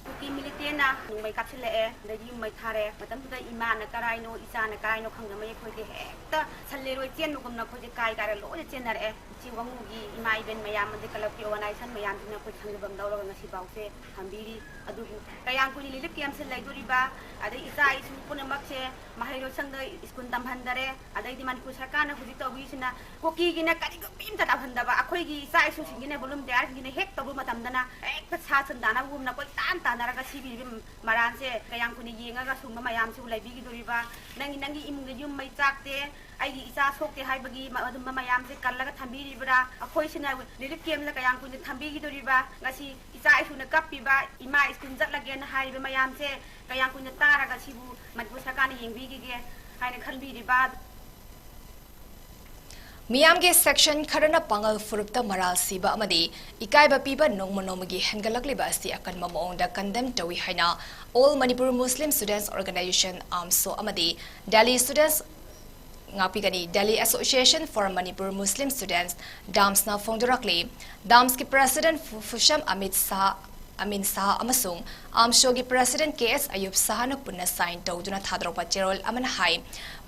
ꯀꯨꯀꯤ ꯃꯤꯂꯤꯇꯦꯟꯅ ꯅꯣꯡꯃꯩ ꯀꯥꯞꯁꯤꯜꯂꯛꯑꯦ ꯑꯗꯒꯤ ꯌꯨꯝꯃꯩ ꯊꯥꯔꯦ ꯃꯇꯝꯗꯨꯗ ꯏꯃꯥꯅ ꯀꯔꯥꯏꯅꯣ ꯏꯆꯥꯅ ꯀꯔꯥꯏꯅꯣ ꯈꯪꯗꯕꯩ ꯑꯩꯈꯣꯏꯗꯤ ꯍꯦꯛꯇ ꯁꯟꯂꯦꯔꯣꯏ ꯆꯦꯟꯕꯒꯨꯝꯅ ꯑꯩꯈꯣꯏꯗꯤ ꯀꯥꯏꯔ ꯂꯣꯏꯅ ꯆꯦꯟꯅꯔꯛꯑꯦ ꯁꯤ ꯋꯥꯡꯉꯨꯒꯤ ꯏꯃꯥ ꯏꯕꯦꯟ ꯃꯌꯥꯝ ꯑꯃꯗꯤ ꯀ꯭ꯂꯕꯀꯤ ꯑꯣꯔꯒꯅꯥꯏꯖꯦꯁꯟ ꯃꯌꯥꯝꯁꯤꯅ ꯑꯩꯈꯣꯏ ꯁꯪꯒꯕꯝ ꯂꯧꯔꯒ ꯉꯁꯤꯐꯥꯎꯁꯦ ꯊꯝꯕꯤꯔꯤ ꯑꯗꯨꯕꯨ ꯀꯌꯥꯝ ꯀꯨꯏꯅ ꯔꯤꯂꯤꯐ ꯀꯦꯝꯞꯁꯦ ꯂꯩꯗꯣꯔꯤꯕ ꯑꯗꯩ ꯏꯆꯥ ꯏꯁꯨ ꯄꯨꯝꯅꯃꯛꯁꯦ ꯃꯍꯩꯔꯣꯏꯁꯪꯗ ꯁ꯭ꯀꯨꯜ ꯇꯝꯍꯟꯗꯔꯦ ꯑꯗꯩꯗꯤ ꯃꯅꯤꯄꯨꯔ ꯁꯔꯀꯥꯔꯅ ꯍꯧꯖꯤꯛ ꯇꯧꯕꯤꯁꯤꯅ ꯀꯨꯀꯤꯒꯤꯅ ꯀꯔꯤꯝꯇ ꯇꯧꯍꯟꯗꯕ ꯑꯩꯈꯣꯏꯒꯤ ꯏꯆꯥ ꯏꯁꯨꯁꯤꯡꯒꯤꯅ ꯚꯣꯂꯨꯟꯇꯤꯌꯥꯔꯁꯤꯡꯒꯤꯅ ꯍꯦꯛ ꯇꯧꯕ ꯃꯇꯝꯗꯅ ꯍꯦꯛꯇ ꯁꯥ ꯁꯟ ꯇꯥꯟꯅꯕꯒꯨꯝꯅ ꯑꯩꯈꯣꯏ ꯇꯥꯟꯅꯔꯒ ꯁꯤꯕꯤꯔꯤꯕ ꯃꯔꯥꯟꯁꯦ ꯀꯌꯥꯝ ꯀꯨꯏꯅ ꯌꯦꯡꯉꯒ ꯁꯨꯝꯕ ꯃꯌꯥꯝꯁꯤꯕꯨ ꯂꯩꯕꯤꯒꯗꯣꯔꯤꯕ ꯅꯪꯒꯤ ꯏꯃꯨꯡꯗ ꯌꯨꯝ ꯃꯩ ꯆꯥꯛꯇꯦ ꯑꯩꯒꯤ ꯏꯆꯥ ꯁꯣꯛꯇꯦ ꯍꯥꯏꯕꯒꯤ ꯑꯗꯨꯝꯕ ꯃꯌꯥꯝꯁꯦ ꯀꯜꯂꯒ ꯊꯝꯕꯤꯔꯤꯕ꯭ꯔꯥ ꯑꯩꯈꯣꯏꯁꯤꯅ ꯔꯤꯂꯤꯐ ꯀꯦꯝꯞꯗ ꯀꯌꯥꯝ ꯀꯨꯏꯅ ꯊꯝꯕꯤꯒꯗꯣꯔꯤꯕ ꯉꯁꯤ ꯏꯆꯥ ꯏꯁꯨꯅ ꯀꯞꯄꯤꯕ ꯏꯃꯥ ꯁ꯭ꯀꯨꯜ ꯆꯠꯂꯒꯦꯅ ꯍꯥꯏꯔꯤꯕ ꯃꯌꯥꯝꯁꯦ ꯀꯌꯥꯝ ꯀꯨꯏꯅ ꯇꯥꯔꯒ ꯁꯤꯕꯨ ꯃꯅꯤꯄꯨꯔ ꯁꯔꯀꯥꯔꯅ ꯌꯦꯡꯕꯤꯒꯦ ꯍꯥꯏꯅ ꯈꯟꯕꯤꯔꯤꯕ ꯃꯤꯌꯥꯝꯒꯤ ꯁꯦꯛꯁꯟ ꯈꯔꯅ ꯄꯥꯡꯒꯜ ꯐꯨꯔꯨꯞꯇ ꯃꯔꯥꯜ ꯁꯤꯕ ꯑꯃꯗꯤ ꯏꯀꯥꯏꯕ ꯄꯤꯕ ꯅꯣꯡꯃ ꯅꯣꯡꯃꯒꯤ ꯍꯦꯟꯒꯠꯂꯛꯂꯤꯕ ꯑꯁꯤ ꯑꯀꯟꯕ ꯃꯑꯣꯡꯗ ꯀꯟꯗꯦꯝ ꯇꯧꯏ ꯍꯥꯏꯅ all Manipur Muslim students organisation AMSO ꯑꯃꯗꯤ Delhi students Delhi association for Manipur Muslim students ꯗꯥꯝꯁꯅ ꯐꯣꯡꯗꯣꯔꯛꯂꯤ ꯗꯥꯝꯁꯀꯤ ꯄ꯭ꯔꯦꯁꯤꯗꯦꯟꯠ ꯐꯨꯁꯝ ꯑꯃꯤꯟ ꯁꯥꯍ ꯑꯃꯁꯨꯡ ꯑꯥꯝꯁꯣꯒꯤ ꯄ꯭ꯔꯦꯁꯤꯗꯦꯟꯠ KS_ꯑꯌꯨꯕ ꯄꯨꯟꯅ ꯁꯥꯏꯟ ꯇꯧꯗꯨꯅ ꯊꯥꯗꯣꯔꯛꯄ ꯆꯦꯔꯣꯜ ꯑꯃꯅ ꯍꯥꯏ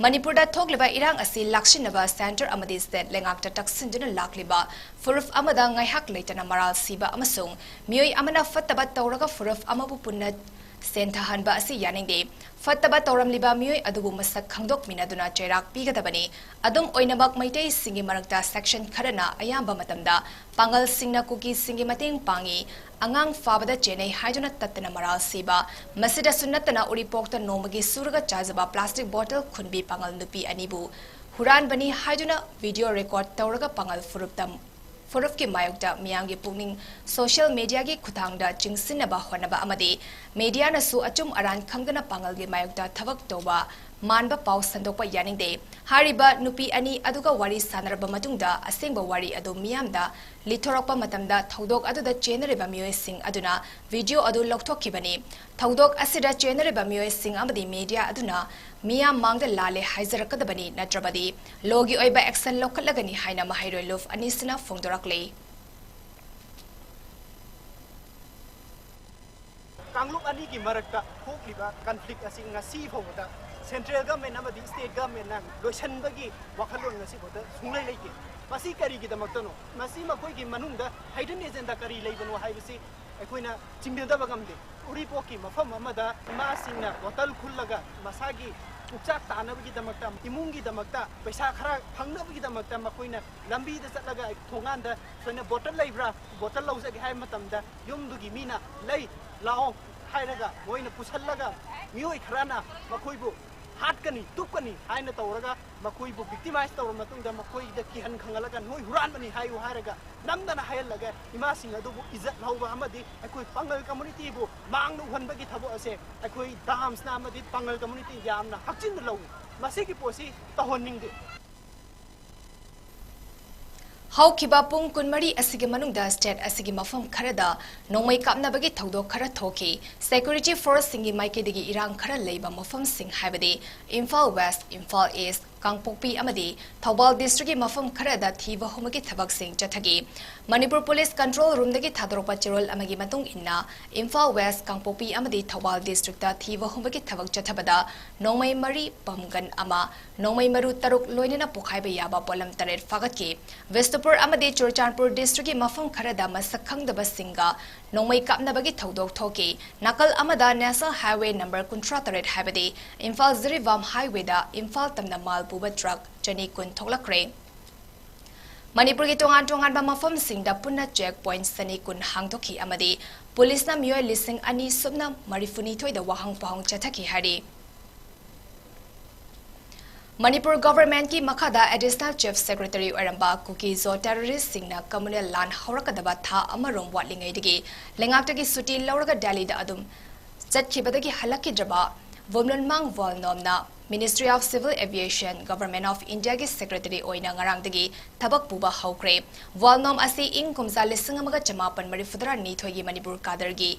ꯃꯅꯤꯄꯨꯔꯗ ꯊꯣꯛꯂꯤꯕ ꯏꯔꯥꯡ ꯑꯁꯤ ꯂꯥꯛꯁꯤꯟꯅꯕ ꯁꯦꯟꯇꯔ ꯑꯃꯗꯤ ꯁ꯭ꯇꯦꯠ ꯂꯩꯉꯥꯛꯇ ꯇꯛꯁꯤꯟꯗꯨꯅ ꯂꯥꯛꯂꯤꯕ ꯐꯨꯔꯨꯞ ꯑꯃꯗ ꯉꯥꯏꯍꯥꯛ ꯂꯩꯇꯅ ꯃꯔꯥꯜ ꯁꯤꯕ ꯑꯃꯁꯨꯡ ꯃꯤꯑꯣꯏ ꯑꯃꯅ ꯐꯠꯇꯕ ꯇꯧꯔꯒ ꯐꯨꯔꯨꯞ ꯑꯃꯕꯨ ꯄꯨꯟꯅ ꯁꯦꯟꯊꯍꯟꯕ ꯑꯁꯤ ꯌꯥꯅꯤꯡꯗꯦ ꯐꯠꯇꯕ ꯇꯧꯔꯝꯂꯤꯕ ꯃꯤꯑꯣꯏ ꯑꯗꯨꯕꯨ ꯃꯁꯛ ꯈꯪꯗꯣꯛꯃꯤꯟꯅꯗꯨꯅ ꯆꯩꯔꯥꯛ ꯄꯤꯒꯗꯕꯅꯤ ꯑꯗꯨꯝ ꯑꯣꯏꯅꯃꯛ ꯃꯩꯇꯩꯁꯤꯡꯒꯤ ꯃꯔꯛꯇ ꯁꯦꯛꯁꯟ ꯈꯔꯅ ꯑꯌꯥꯝꯕ ꯃꯇꯝꯗ ꯄꯥꯡꯒꯜꯁꯤꯡꯅ ꯀꯨꯀꯤꯁꯤꯡꯒꯤ ꯃꯇꯦꯡ ꯄꯥꯡꯏ ꯑꯉꯥꯡ ꯐꯥꯕꯗ ꯆꯦꯟꯅꯩ ꯍꯥꯏꯗꯨꯅ ꯇꯠꯇꯅ ꯃꯔꯥꯜ ꯁꯤꯕ ꯃꯁꯤꯗꯁꯨ ꯅꯠꯇꯅ ꯎꯔꯤꯄꯣꯛꯇ ꯅꯣꯡꯃꯒꯤ ꯁꯨꯔꯒ ꯆꯥꯖꯕ ꯄ꯭ꯂꯥꯁꯇꯤꯛ ꯕꯣꯇꯜ ꯈꯨꯟꯕꯤ ꯄꯥꯡꯒꯜ ꯅꯨꯄꯤ ꯑꯅꯤꯕꯨ ꯍꯨꯔꯥꯟꯕꯅꯤ ꯍꯥꯏꯗꯨꯅ ꯚꯤꯗꯤꯑꯣ ꯔꯦꯀꯣꯔꯗ ꯇꯧꯔꯒ ꯄꯥꯡꯒꯜ ꯐꯨꯔꯨꯞꯀꯤ ꯃꯥꯌꯣꯛꯇ ꯃꯤꯌꯥꯝꯒꯤ ꯄꯨꯛꯅꯤꯡ ꯁꯣꯁꯤꯌꯦꯜ ꯃꯤडियाꯒꯤ ꯈꯨꯠꯊꯥꯡꯗ ꯆꯤꯡꯁꯤꯟꯅꯕ ꯍꯣꯠꯅꯕ ꯑꯃꯗꯤ ꯃꯤडियाꯅꯁꯨ ꯑꯆꯨꯝ ꯑꯔꯥꯟ ꯈꯪꯗꯅ ꯄꯥꯡꯒꯜꯒꯤ ꯃꯥꯌꯣꯛꯇ ꯊꯕꯛ ꯇꯧꯕ ꯃꯥꯟꯕ ꯄꯥꯎ ꯁꯟꯗꯣꯛꯄ ꯌꯥꯅꯤꯡꯗꯦ ꯍꯥꯏꯔꯤꯕ ꯅꯨꯄꯤ ꯑꯅꯤ ꯑꯗꯨꯒ ꯋꯥꯔꯤ ꯁꯥꯟꯅꯔꯕ ꯃꯇꯨꯡꯗ ꯑꯁꯦꯡꯕ ꯋꯥꯔꯤ ꯑꯗꯨ ꯃꯤꯌꯥꯝꯗ ꯂꯤꯊꯣꯔꯛꯄ ꯃꯇꯝꯗ ꯊꯧꯗꯣꯛ ꯑꯗꯨꯗ ꯆꯦꯟꯅꯔꯤꯕ ꯃꯤꯑꯣꯏꯁꯤꯡ ꯑꯗꯨꯅ ꯚꯤꯗꯤꯑꯣ ꯑꯗꯨ ꯂꯧꯊꯣꯛꯈꯤꯕꯅꯤ ꯊꯧꯗꯣꯛ ꯑꯁꯤꯗ ꯆꯦꯟꯅꯔꯤꯕ ꯃꯤꯑꯣꯏꯁꯤꯡ ꯑꯃꯗꯤ ꯃꯤडिया ꯑꯗꯨꯅ ꯃꯤꯌꯥꯝ ꯃꯥꯡꯗ ꯂꯥꯜꯂꯦ ꯍꯥꯏꯖꯔꯛꯀꯗꯕꯅꯤ ꯅꯠꯇ꯭ꯔꯕꯗꯤ ꯂꯣꯒꯤ ꯑꯣꯏꯕ ꯑꯦꯛꯁꯟ ꯂꯧꯈꯠꯂꯒꯅꯤ ꯍꯥꯏꯅ ꯃꯍꯩꯔꯣꯏ ꯂꯨꯞ ꯑꯅꯤꯁꯤꯅ ꯐꯣꯡꯗꯣꯔꯛꯂꯤ कांगलुक अनी की मरक्ता थोक्लिबा कन्फ्लिक्ट असि ngasi फौबदा सेंट्रल गवर्नमेंट अमदी स्टेट गवर्नमेंट ना लोइसनबगी वखलोन ngasi फौदा सुंगलै लेके मसी करी की दमक्तनो मसी मखोय की मनुंगदा हाइडन एजेंडा करी लेबनो हाइबसी अखोइना चिंबिदबा गमदे उरिपोकी मफम अमदा इमासिंगना बोतल खुल्लगा मसागी पुक्चाक तानबगी दमक्ता इमुंगी दमक्ता पैसा खरा फंगनबगी दमक्ता मखोइना लंबीदा चटलगा थोंगानदा सोइना बोतल लेब्रा बोतल लौजगे हाय मतमदा युमदुगी मीना लै लाओ हाइरगा मोइना पुसल्लगा मियोय खराना मखोइबु हाटकनी तुकनी हाइना तौरगा मखोइबु विक्टिमाइज तौर मतुंगदा मखोइदा किहन खंगलगा नोय हुरानबनी हाइयो हाइरगा नमदना हायलगा इमासिंग अदुबु इज्जत लौबा अमदी अखोइ पंगल कम्युनिटी बु मांगनु हनबगी थबो असे अखोइ दाम्सना अमदी पंगल कम्युनिटी यामना हक्चिन लौ मसिगी पोसी तहोनिंगदे ꯍꯧꯈꯤꯕ ꯄꯨꯡ 12 ꯑꯁꯤꯒꯤ ꯃꯅꯨꯡꯗ ꯁ꯭ꯇꯦꯠ ꯑꯁꯤꯒꯤ ꯃꯐꯝ ꯈꯔꯗ ꯅꯣꯡꯃꯩ ꯀꯥꯞꯅꯕꯒꯤ ꯊꯧꯗꯣꯛ ꯈꯔ ꯊꯣꯛꯈꯤ ꯁꯦꯀ꯭ꯌꯨꯔꯤꯇꯤ ꯐꯣꯔꯁꯁꯤꯡꯒꯤ ꯃꯥꯏꯀꯩꯗꯒꯤ ꯏꯔꯥꯡ ꯈꯔ ꯂꯩꯕ ꯃꯐꯝꯁꯤꯡ ꯍꯥꯏꯕꯗꯤ ꯏꯝꯐꯥꯜ ꯋꯦꯁ ꯏꯝꯐꯥꯜ ꯏꯁ ꯀꯥꯡꯄꯣꯛꯄꯤ ꯑꯃꯗꯤ ꯊꯧꯕꯥꯜ ꯗꯤꯁꯇ꯭ꯔꯤꯛꯀꯤ ꯃꯐꯝ ꯈꯔꯗ ꯊꯤꯕ ꯍꯨꯝꯕꯒꯤ ꯊꯕꯛꯁꯤꯡ ꯆꯠꯊꯈꯤ ꯃꯅꯤꯄꯨꯔ ꯄꯨꯂꯤꯁ ꯀꯟꯇ꯭ꯔꯣꯜ ꯔꯨꯝꯗꯒꯤ ꯊꯥꯗꯣꯔꯛꯄ ꯆꯦꯔꯣꯜ ꯑꯃꯒꯤ ꯃꯇꯨꯡ ꯏꯟꯅ ꯏꯝꯐꯥꯜ ꯋꯦꯁ ꯀꯥꯡꯄꯣꯛꯄꯤ ꯑꯃꯗꯤ ꯊꯧꯕꯥꯜ ꯗꯤꯁꯇ꯭ꯔꯤꯛꯇ ꯊꯤꯕ ꯍꯨꯝꯕꯒꯤ ꯊꯕꯛ ꯆꯠꯊꯕꯗ ꯅꯣꯡꯃꯩ 4 ꯄꯝꯒꯟ ꯑꯃ ꯅꯣꯡꯃꯩ ꯃꯔꯨ 6 ꯂꯣꯏꯅꯅ ꯄꯣꯈꯥꯏꯕ ꯌꯥꯕ ꯄꯣꯠꯂꯝ 8 ꯐꯥꯒꯠꯈꯤ ꯕꯤꯁꯇꯨꯄꯨꯔ ꯑꯃꯗꯤ ꯆꯨꯔꯆꯥꯟꯄꯨꯔ ꯗꯤꯁꯇ꯭रिꯛꯀꯤ ꯃꯐꯝ ꯈꯔꯗ ꯃꯁꯛ ꯈꯪꯗꯕꯁꯤꯡꯒ ꯅꯣꯡꯃꯩ ꯀꯥꯞꯅꯕꯒꯤ ꯊꯧꯗꯣꯛ ꯊꯣꯛꯈꯤ ꯅꯥꯀꯜ ꯑꯃꯗ ꯅꯦꯁꯅꯦꯜ ꯍꯥꯏꯋꯦ ꯅꯝꯕꯔ 38 ꯍꯥꯏꯕꯗꯤ ꯏꯝꯐꯥꯜ ꯖꯤꯔꯤꯕꯥꯝ ꯍꯥꯏꯋꯦꯗ ꯏꯝꯐꯥꯜ ꯇꯝꯅ ꯃꯥꯜ ꯄꯨꯕ truck 220 ꯊꯣꯛꯂꯛꯈ꯭ꯔꯦ Manipur tongan-tonganba mafamsingda punna checkpoint 220 hangdokhi amadi pulisna miyoi 2,200 subna marifuni thoida wahang pahang chathaki hari Manipur government ki makhada additional chief secretary oramba 𝐶𝐤𝐯 terrorist singna communal land horakadaba tha amarom watlingai digi lengaktagi suti lauraga Delhi da adum chathibadagi halakkidraba Vomlunmang Volnomna Ministry of Civil Aviation Government of India ki secretary oina ngarangdagi thabak puba haukre Volnom asi ing kumza 1954 thoigi Manipur kadargi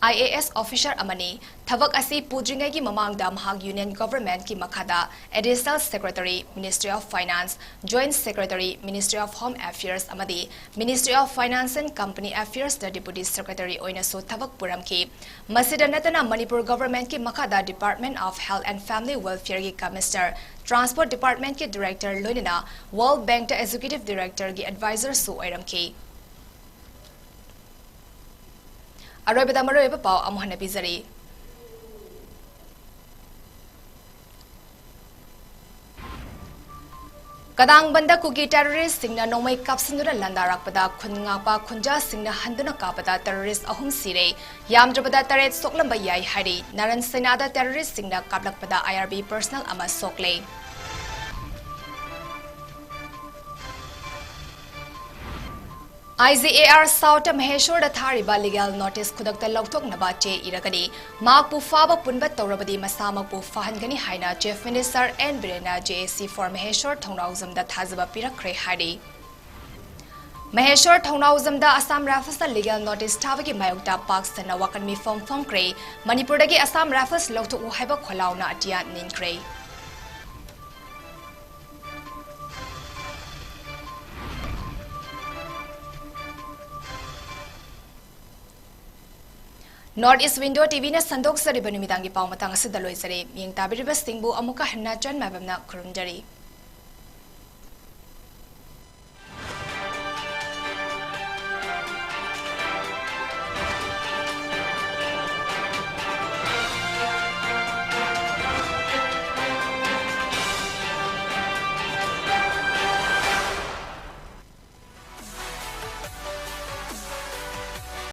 IAS officer amani thabak asi pudringai gi mamangda mahag union government ki makhada additional secretary Ministry of Finance joint secretary Ministry of Home Affairs amadi Ministry of Finance and Company Affairs the deputy secretary oina so thabak puramki masida natana Manipur government ki makhada Department of Health and Family Welfare ki commissioner Transport Department ki director loinina World Bank the executive director ki advisor so oiramki Aroibada maroiba pau amuhana bizari Kadang banda kuki terrorist singna nomai kapsindura landarakpada khungapa khunja singna handuna kapada terrorist ahum sire yamdrabada taret soklamba yai hari naran senada terrorist singna kaplakpada IRB personal ama sokle IZAR South Maheshwar da thariba legal notice khudakta lauthoknaba che iragani makpu faba punba tawrabadi masamakpu fahangani haina Chief Minister N Birena JAC for Maheshwar Thongnawzam da thazaba pirakre hari Maheshwar Thongnawzam da Assam Rifles da legal notice thabagi mayokta Pakistan wakan mi fom kre Manipur dagi Assam Rifles lauthok haiba kholauna atia ninkre North East Window TV na sandok sa riba numitangi pao matang sa daloy sari. Miyang tabiribas tingbu amuka hana dyan mabam na kurumdari.